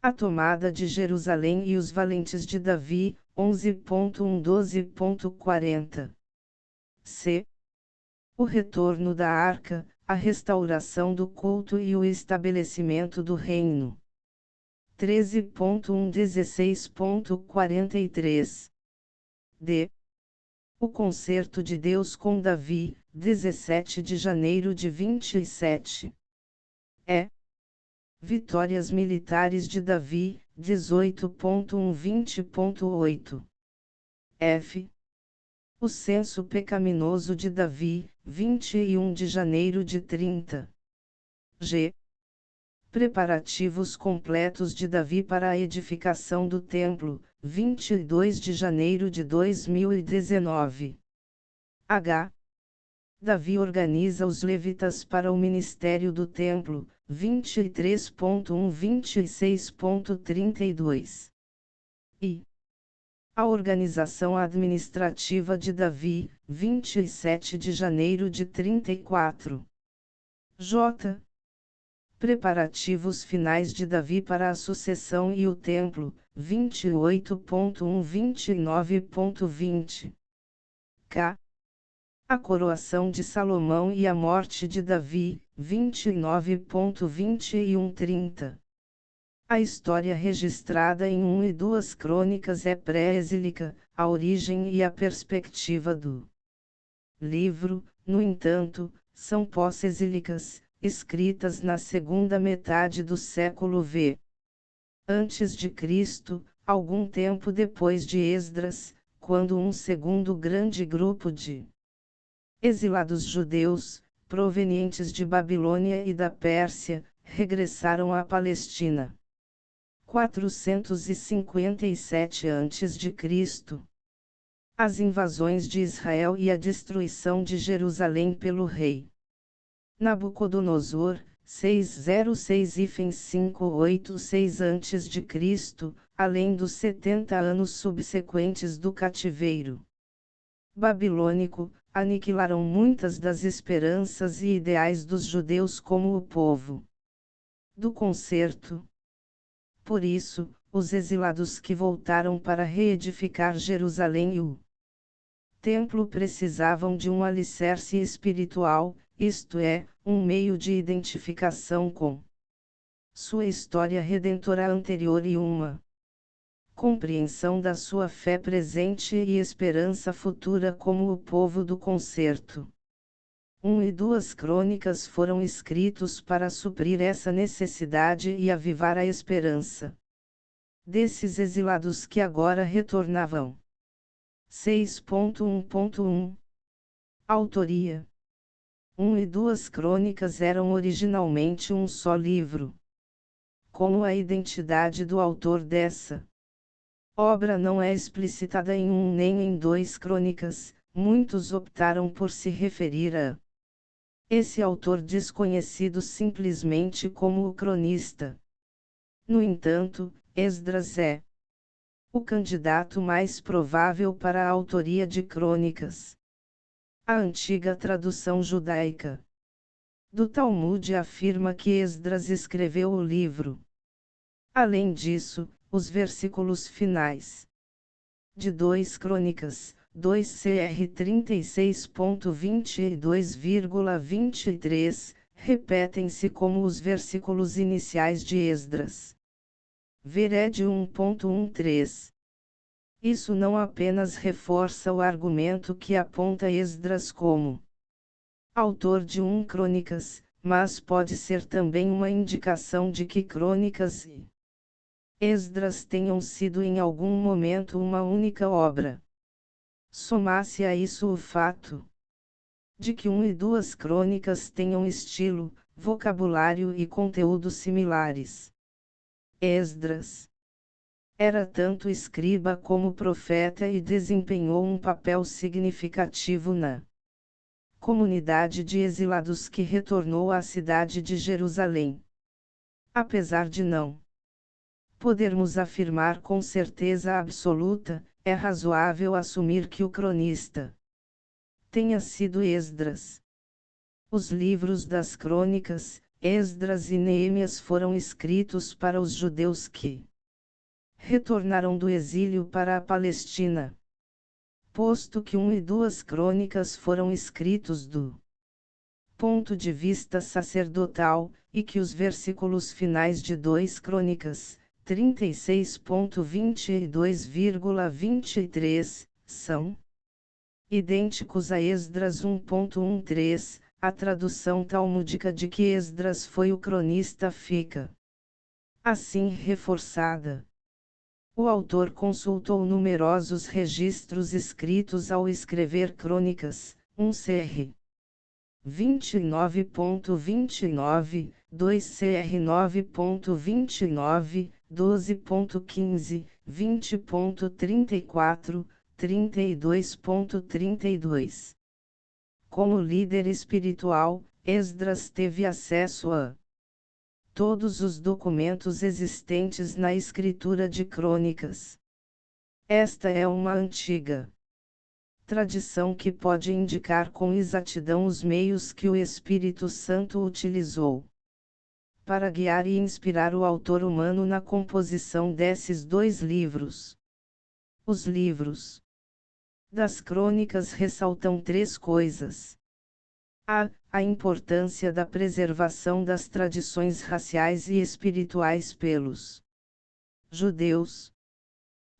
A: A tomada de Jerusalém e os valentes de Davi, 11.112.40. C. O retorno da arca, a restauração do culto e o estabelecimento do reino. 13.116.43. D. O concerto de Deus com Davi, 17 de janeiro de 27. E. Vitórias militares de Davi, 18.120.8. F. O censo pecaminoso de Davi, 21 de janeiro de 30. G. Preparativos completos de Davi para a edificação do templo, 22 de janeiro de 2019. H. Davi organiza os levitas para o ministério do templo, 23.126.32. I. A organização administrativa de Davi, 27 de janeiro de 34. J. Preparativos finais de Davi para a sucessão e o templo, 28.129.20. K. A coroação de Salomão e a morte de Davi, 29.2130. A história registrada em 1 e 2 Crônicas é pré-exílica, a origem e a perspectiva do livro, no entanto, são pós-exílicas, escritas na segunda metade do século V. Antes de Cristo, algum tempo depois de Esdras, quando um segundo grande grupo de exilados judeus, provenientes de Babilônia e da Pérsia, regressaram à Palestina. 457 a.C. As invasões de Israel e a destruição de Jerusalém pelo rei Nabucodonosor, 606-586 a.C., além dos 70 anos subsequentes do cativeiro babilônico, aniquilaram muitas das esperanças e ideais dos judeus como o povo do concerto. Por isso, os exilados que voltaram para reedificar Jerusalém e o templo precisavam de um alicerce espiritual, isto é, um meio de identificação com sua história redentora anterior e uma compreensão da sua fé presente e esperança futura como o povo do concerto. 1 e 2 Crônicas foram escritos para suprir essa necessidade e avivar a esperança desses exilados que agora retornavam. 6.1.1 Autoria: 1 e 2 Crônicas eram originalmente um só livro. Como a identidade do autor dessa obra não é explicitada em 1 nem em 2 Crônicas, muitos optaram por se referir a esse autor desconhecido simplesmente como o cronista. No entanto, Esdras é o candidato mais provável para a autoria de crônicas. A antiga tradução judaica do Talmud afirma que Esdras escreveu o livro. Além disso, os versículos finais de 2 Crônicas, 2 Cr 36.22,23, repetem-se como os versículos iniciais de Esdras. Vered 1.13. Isso não apenas reforça o argumento que aponta Esdras como autor de 1 Crônicas, mas pode ser também uma indicação de que Crônicas e Esdras tenham sido em algum momento uma única obra. Somasse a isso o fato de que 1 e 2 Crônicas tenham estilo, vocabulário e conteúdo similares. Esdras era tanto escriba como profeta e desempenhou um papel significativo na comunidade de exilados que retornou à cidade de Jerusalém. Apesar de não podermos afirmar com certeza absoluta, é razoável assumir que o cronista tenha sido Esdras. Os livros das crônicas, Esdras e Neemias foram escritos para os judeus que retornaram do exílio para a Palestina. Posto que 1 e 2 Crônicas foram escritos do ponto de vista sacerdotal, e que os versículos finais de 2 Crônicas, 36.22,23, são idênticos a Esdras 1.13, a tradução talmúdica de que Esdras foi o cronista fica assim reforçada. O autor consultou numerosos registros escritos ao escrever crônicas, 1 Cr. 29.29, 2 Cr. 9.29, 12.15, 20.34, 32.32. Como líder espiritual, Esdras teve acesso a todos os documentos existentes na escritura de crônicas. Esta é uma antiga tradição que pode indicar com exatidão os meios que o Espírito Santo utilizou para guiar e inspirar o autor humano na composição desses dois livros. Os livros das crônicas ressaltam três coisas. A importância da preservação das tradições raciais e espirituais pelos judeus.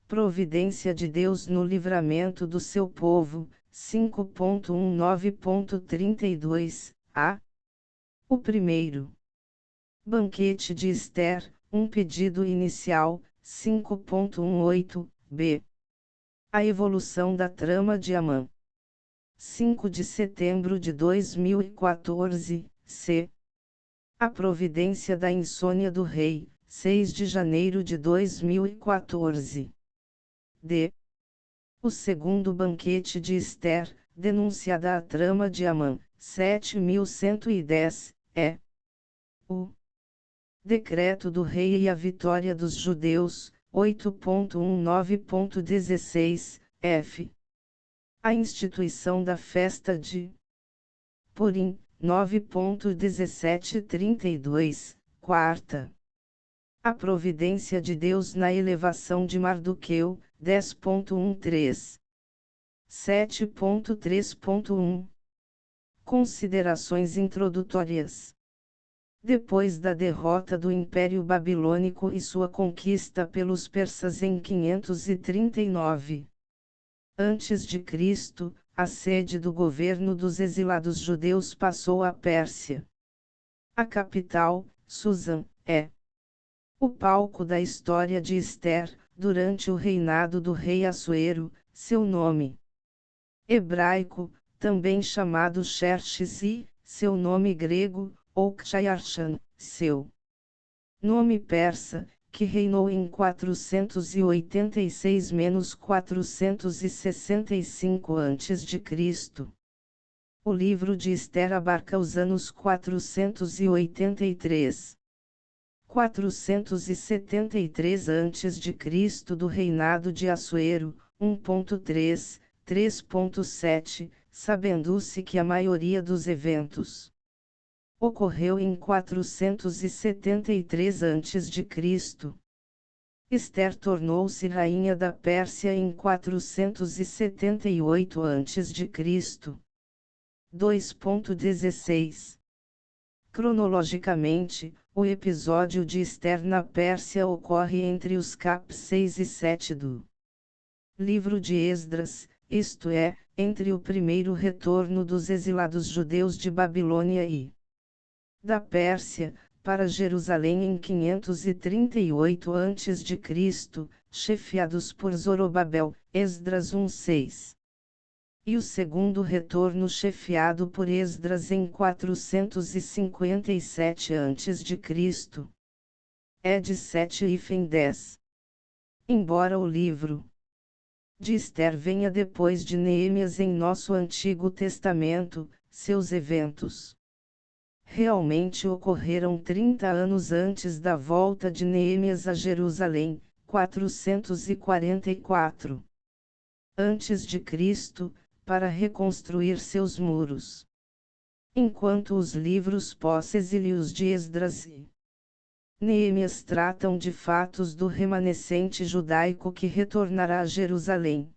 A: Providência de Deus no livramento do seu povo, 5.19.32, a. O primeiro banquete de Ester, um pedido inicial, 5.18, b. A evolução da trama de Amã. 5 de setembro de 2014, c. A providência da insônia do rei, 6 de janeiro de 2014. D. O segundo banquete de Ester, denunciada a trama de Amã, 7.110, e. O decreto do rei e a vitória dos judeus, 8.19.16, f. A instituição da festa de Purim, 9.1732, quarta. A providência de Deus na elevação de Mardoqueu, 10.13. 7.3.1. Considerações introdutórias. Depois da derrota do Império Babilônico e sua conquista pelos persas em 539 a.C., a sede do governo dos exilados judeus passou à Pérsia. A capital, Susã, é o palco da história de Ester, durante o reinado do rei Assuero. Seu nome hebraico, também chamado Xerxes, e seu nome grego, ou Kshayarshan, seu nome persa, que reinou em 486-465 a.C. O livro de Ester abarca os anos 473 a.C. do reinado de Assuero, 1.3, 3.7, sabendo-se que a maioria dos eventos ocorreu em 473 a.C. Ester tornou-se rainha da Pérsia em 478 a.C. 2.16. Cronologicamente, o episódio de Ester na Pérsia ocorre entre os cap 6 e 7 do livro de Esdras, isto é, entre o primeiro retorno dos exilados judeus de Babilônia e da Pérsia, para Jerusalém em 538 a.C., chefiados por Zorobabel, Esdras 1:6. E o segundo retorno chefiado por Esdras em 457 a.C. é de 7-10. Embora o livro de Ester venha depois de Neemias em nosso Antigo Testamento, seus eventos realmente ocorreram 30 anos antes da volta de Neemias a Jerusalém, 444 a.C., para reconstruir seus muros. Enquanto os livros pós-exílios de Esdras e Neemias tratam de fatos do remanescente judaico que retornará a Jerusalém,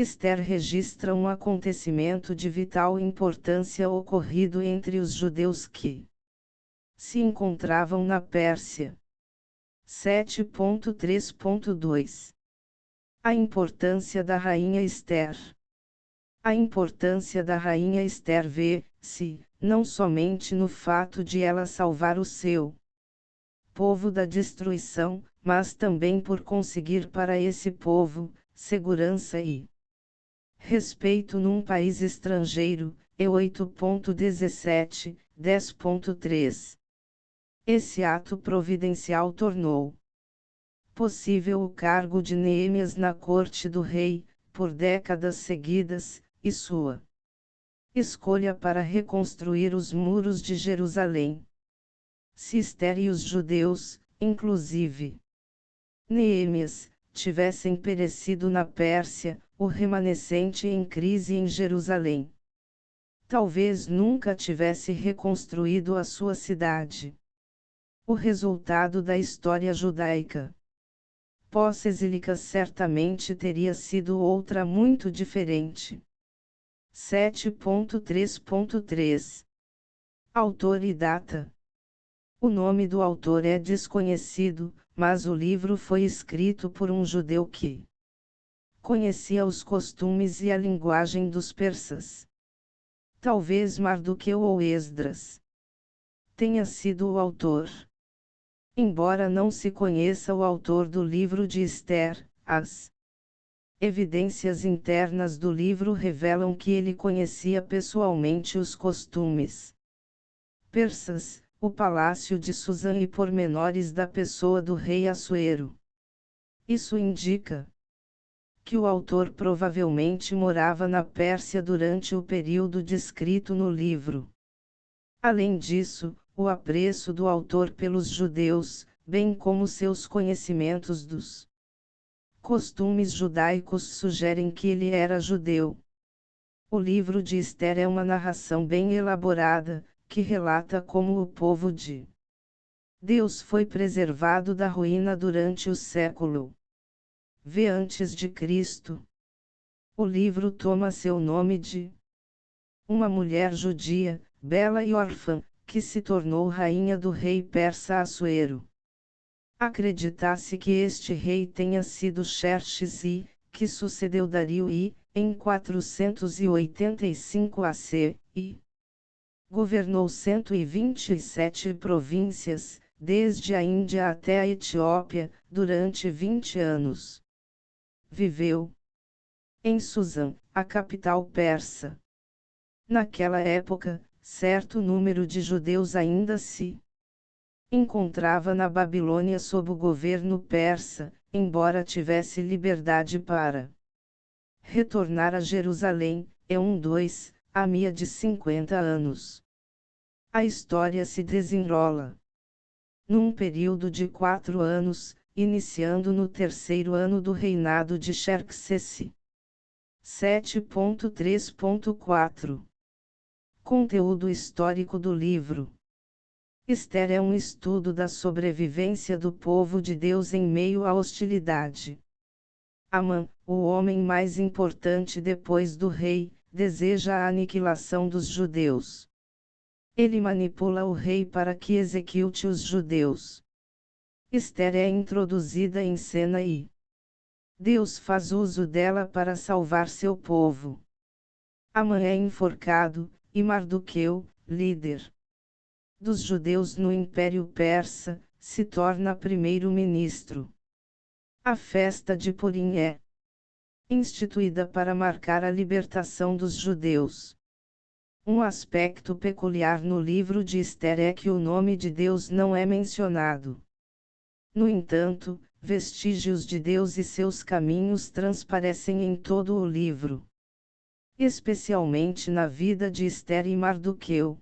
A: Ester registra um acontecimento de vital importância ocorrido entre os judeus que se encontravam na Pérsia. 7.3.2. A importância da rainha Ester. A importância da rainha Ester vê-se, não somente no fato de ela salvar o seu povo da destruição, mas também por conseguir para esse povo segurança e respeito num país estrangeiro, e 8.17, 10.3. Esse ato providencial tornou possível o cargo de Neemias na corte do rei, por décadas seguidas, e sua escolha para reconstruir os muros de Jerusalém. Se Ester e os judeus, inclusive Neemias, tivessem perecido na Pérsia, o remanescente em crise em Jerusalém talvez nunca tivesse reconstruído a sua cidade. O resultado da história judaica pós-exílica certamente teria sido outra muito diferente. 7.3.3. Autor e data. O nome do autor é desconhecido, mas o livro foi escrito por um judeu que conhecia os costumes e a linguagem dos persas. Talvez Mardoqueu ou Esdras tenha sido o autor. Embora não se conheça o autor do livro de Ester, as evidências internas do livro revelam que ele conhecia pessoalmente os costumes persas, o palácio de Susã e pormenores da pessoa do rei Assuero. Isso indica que o autor provavelmente morava na Pérsia durante o período descrito no livro. Além disso, o apreço do autor pelos judeus, bem como seus conhecimentos dos costumes judaicos sugerem que ele era judeu. O livro de Ester é uma narração bem elaborada, que relata como o povo de Deus foi preservado da ruína durante o século V antes de Cristo. O livro toma seu nome de uma mulher judia, bela e órfã, que se tornou rainha do rei persa Assuero. Acredita-se que este rei tenha sido Xerxes I, que sucedeu Dario I, em 485 AC, e governou 127 províncias, desde a Índia até a Etiópia, durante 20 anos. Viveu em Suzã, a capital persa. Naquela época, certo número de judeus ainda se encontrava na Babilônia sob o governo persa, embora tivesse liberdade para retornar a Jerusalém, há meia de 50 anos. A história se desenrola num período de 4 anos, iniciando no terceiro ano do reinado de Xerxes. 7.3.4 Conteúdo histórico do livro. Ester é um estudo da sobrevivência do povo de Deus em meio à hostilidade. Amã, o homem mais importante depois do rei, deseja a aniquilação dos judeus. Ele manipula o rei para que execute os judeus. Ester é introduzida em cena e Deus faz uso dela para salvar seu povo. Amã é enforcado, e Mardoqueu, líder dos judeus no Império Persa, se torna primeiro-ministro. A festa de Purim é instituída para marcar a libertação dos judeus. Um aspecto peculiar no livro de Ester é que o nome de Deus não é mencionado. No entanto, vestígios de Deus e seus caminhos transparecem em todo o livro. Especialmente na vida de Ester e Mardoqueu.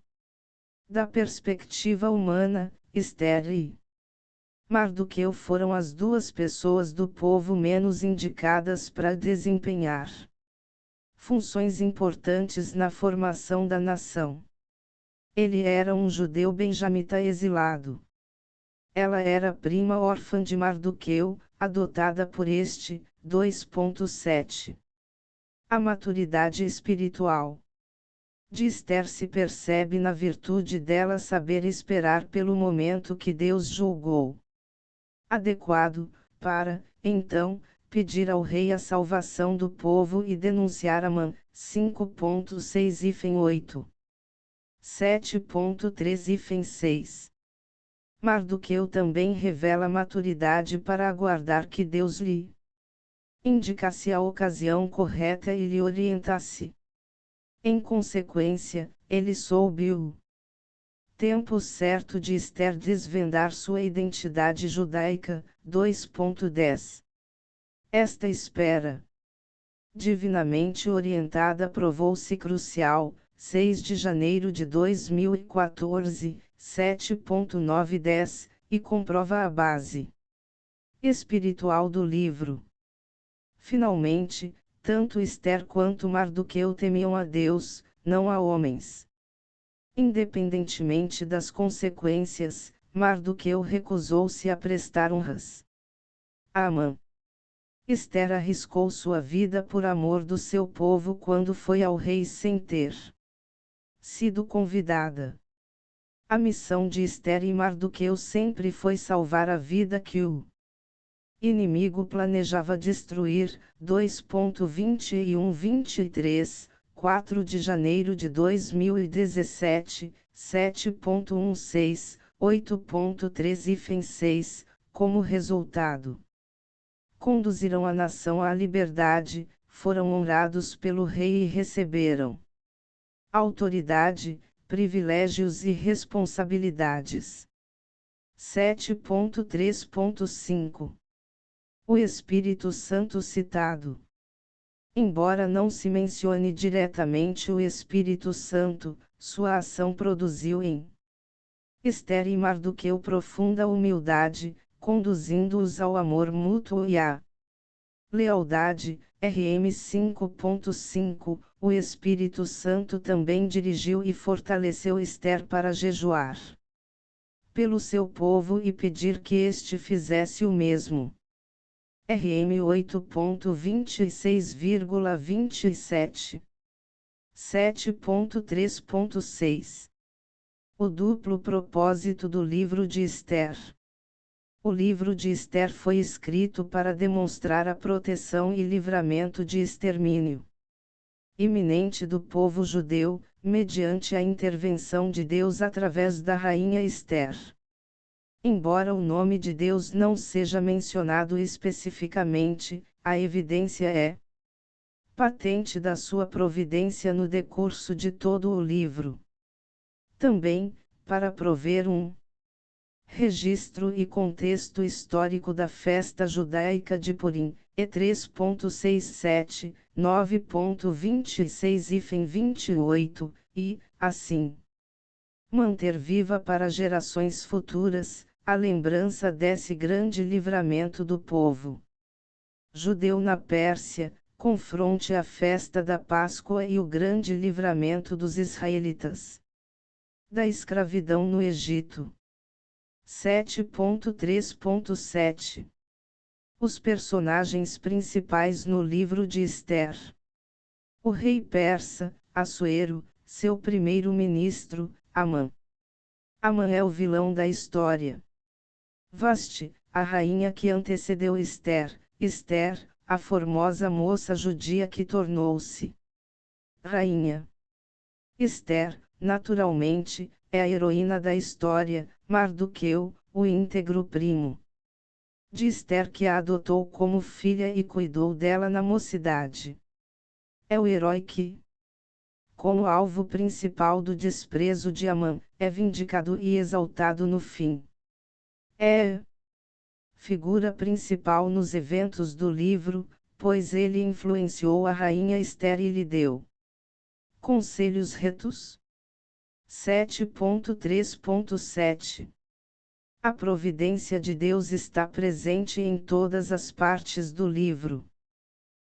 A: Da perspectiva humana, Ester e Mardoqueu foram as duas pessoas do povo menos indicadas para desempenhar funções importantes na formação da nação. Ele era um judeu benjamita exilado. Ela era prima órfã de Mardoqueu, adotada por este. 2.7 A maturidade espiritual de Ester se percebe na virtude dela saber esperar pelo momento que Deus julgou adequado, para, então, pedir ao rei a salvação do povo e denunciar Amã. 5.6-8 7.3-6 Mardoqueu também revela maturidade para aguardar que Deus lhe indicasse a ocasião correta e lhe orientasse. Em consequência, ele soube o tempo certo de Ester desvendar sua identidade judaica. 2.10 Esta espera divinamente orientada provou-se crucial. 6 de janeiro de 2014, 7.9-10, e comprova a base espiritual do livro. Finalmente, tanto Ester quanto Mardoqueu temiam a Deus, não a homens. Independentemente das consequências, Mardoqueu recusou-se a prestar honras a Amã. Ester arriscou sua vida por amor do seu povo quando foi ao rei sem ter sido convidada. A missão de Ester e Mardoqueu sempre foi salvar a vida que o inimigo planejava destruir. 2.21-23, 4 de janeiro de 2017, 7.16, 8.3-6, como resultado. Conduziram a nação à liberdade, foram honrados pelo rei e receberam autoridade, privilégios e responsabilidades. 7.3.5 O Espírito Santo citado. Embora não se mencione diretamente o Espírito Santo, sua ação produziu em Ester e Mardoqueu profunda humildade, conduzindo-os ao amor mútuo e à lealdade. RM 5.5 o Espírito Santo também dirigiu e fortaleceu Ester para jejuar pelo seu povo e pedir que este fizesse o mesmo. RM 8.26,27 7.3.6 O duplo propósito do livro de Ester. O livro de Ester foi escrito para demonstrar a proteção e livramento de extermínio iminente do povo judeu, mediante a intervenção de Deus através da rainha Ester. Embora o nome de Deus não seja mencionado especificamente, a evidência é patente da sua providência no decurso de todo o livro. Também, para prover um registro e contexto histórico da festa judaica de Purim, E3.67, 9.26 e 28, e, assim, manter viva para gerações futuras, a lembrança desse grande livramento do povo judeu na Pérsia, confronte a festa da Páscoa e o grande livramento dos israelitas da escravidão no Egito. 7.3.7 Os personagens principais no livro de Ester. O rei persa, Assuero, seu primeiro-ministro, Amã. Amã é o vilão da história. Vasti, a rainha que antecedeu Ester, Ester, a formosa moça judia que tornou-se rainha. Ester, naturalmente, é a heroína da história, Mardoqueu, o íntegro primo de Ester que a adotou como filha e cuidou dela na mocidade. É o herói que, como alvo principal do desprezo de Amã, é vindicado e exaltado no fim. É figura principal nos eventos do livro, pois ele influenciou a rainha Ester e lhe deu conselhos retos. 7.3.7 A providência de Deus está presente em todas as partes do livro.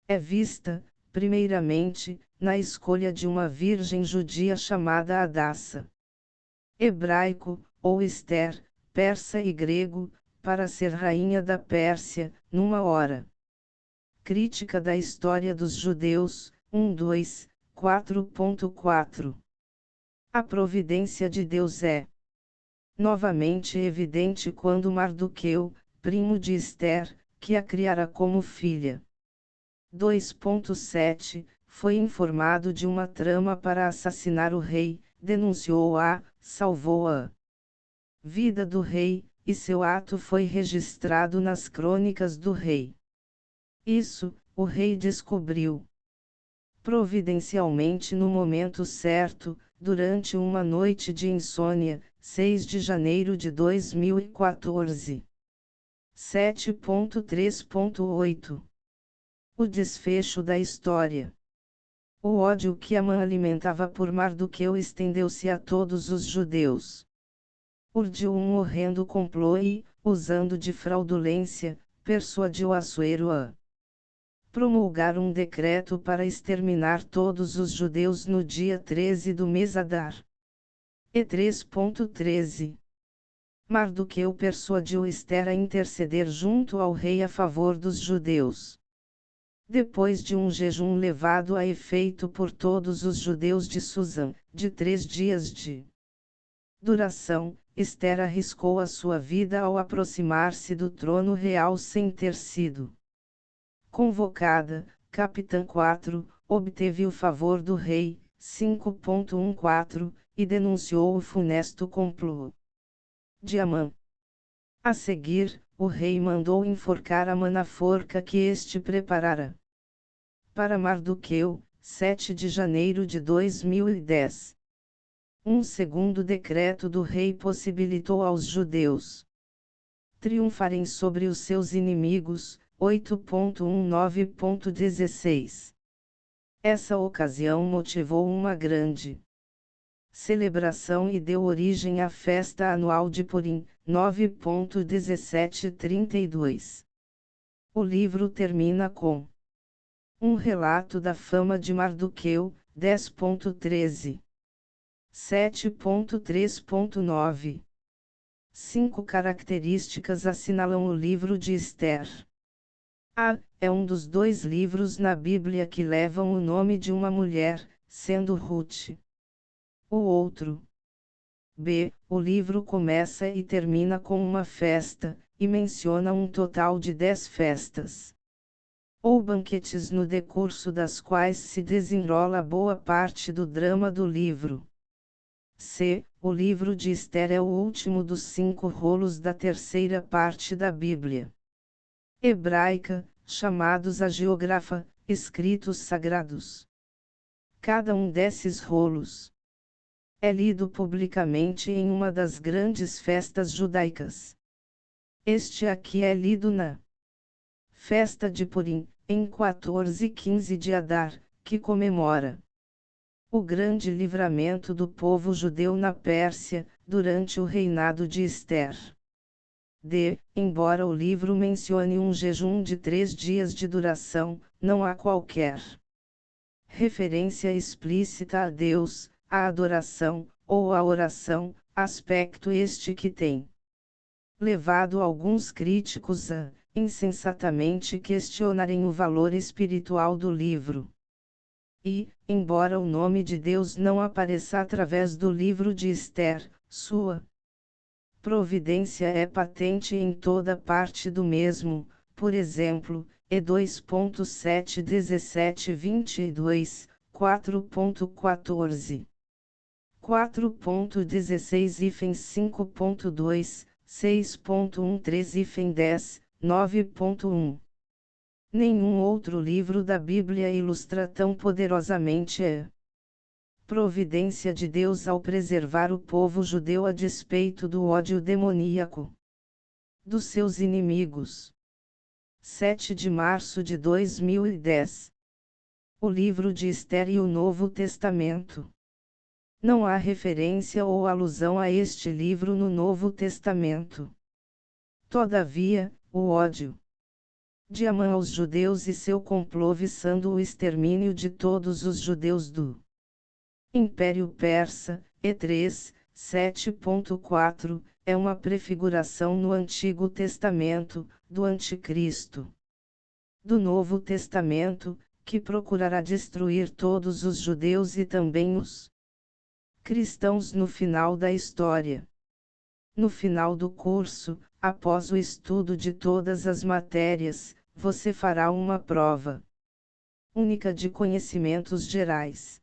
A: É vista, primeiramente, na escolha de uma virgem judia chamada Hadassa. Hebraico, ou Ester, persa e grego, para ser rainha da Pérsia, numa hora. Crítica da história dos judeus, 1-2, 4.4 A providência de Deus é novamente evidente quando Mardoqueu, primo de Ester, que a criara como filha. 2.7 Foi informado de uma trama para assassinar o rei, denunciou-a, salvou a vida do rei, e seu ato foi registrado nas crônicas do rei. Isso, o rei descobriu providencialmente no momento certo, durante uma noite de insônia, 6 de janeiro de 2014. 7.3.8 O desfecho da história. O ódio que Amã alimentava por Mardoqueu estendeu-se a todos os judeus. Urdiu um horrendo complô e, usando de fraudulência, persuadiu Assuero a promulgar um decreto para exterminar todos os judeus no dia 13 do mês Adar. E3.13 Mardoqueu persuadiu Ester a interceder junto ao rei a favor dos judeus. Depois de um jejum levado a efeito por todos os judeus de Susã, de 3 dias de duração, Ester arriscou a sua vida ao aproximar-se do trono real sem ter sido convocada. Capitã 4, obteve o favor do rei, 5.14, e denunciou o funesto complô de Amã. A seguir, o rei mandou enforcar Amã na forca que este preparara para Mardoqueu, 7 de janeiro de 2010. Um segundo decreto do rei possibilitou aos judeus triunfarem sobre os seus inimigos, 8.19.16. Essa ocasião motivou uma grande celebração e deu origem à festa anual de Purim, 9.1732. O livro termina com Um relato da fama de Mardoqueu, 10.13. 7.3.9. 5 características assinalam o livro de Ester. A. É um dos 2 livros na Bíblia que levam o nome de uma mulher, sendo Ruth. O outro. B. O livro começa e termina com uma festa, e menciona um total de 10 festas ou banquetes no decurso das quais se desenrola boa parte do drama do livro. C. O livro de Ester é o último dos 5 rolos da terceira parte da Bíblia hebraica, chamados Hagiographa, escritos sagrados. Cada um desses rolos é lido publicamente em uma das grandes festas judaicas. Este aqui é lido na festa de Purim, em 14 e 15 de Adar, que comemora o grande livramento do povo judeu na Pérsia, durante o reinado de Ester. D. Embora o livro mencione um jejum de 3 dias de duração, não há qualquer referência explícita a Deus, à adoração, ou à oração, aspecto este que tem levado alguns críticos a, insensatamente, questionarem o valor espiritual do livro. E, embora o nome de Deus não apareça através do livro de Ester, sua providência é patente em toda parte do mesmo, por exemplo, E2.7 17:22, 4.14. 4.16 hífen 5.2, 6.13 hífen 10, 9.1. Nenhum outro livro da Bíblia ilustra tão poderosamente a providência de Deus ao preservar o povo judeu a despeito do ódio demoníaco dos seus inimigos. 7 de março de 2010. O livro de Ester e o Novo Testamento. Não há referência ou alusão a este livro no Novo Testamento. Todavia, o ódio de Amã aos judeus e seu complô visando o extermínio de todos os judeus do Império Persa, E3, 7.4, é uma prefiguração no Antigo Testamento, do Anticristo do Novo Testamento, que procurará destruir todos os judeus e também os cristãos no final da história. No final do curso, após o estudo de todas as matérias, você fará uma prova única de conhecimentos gerais.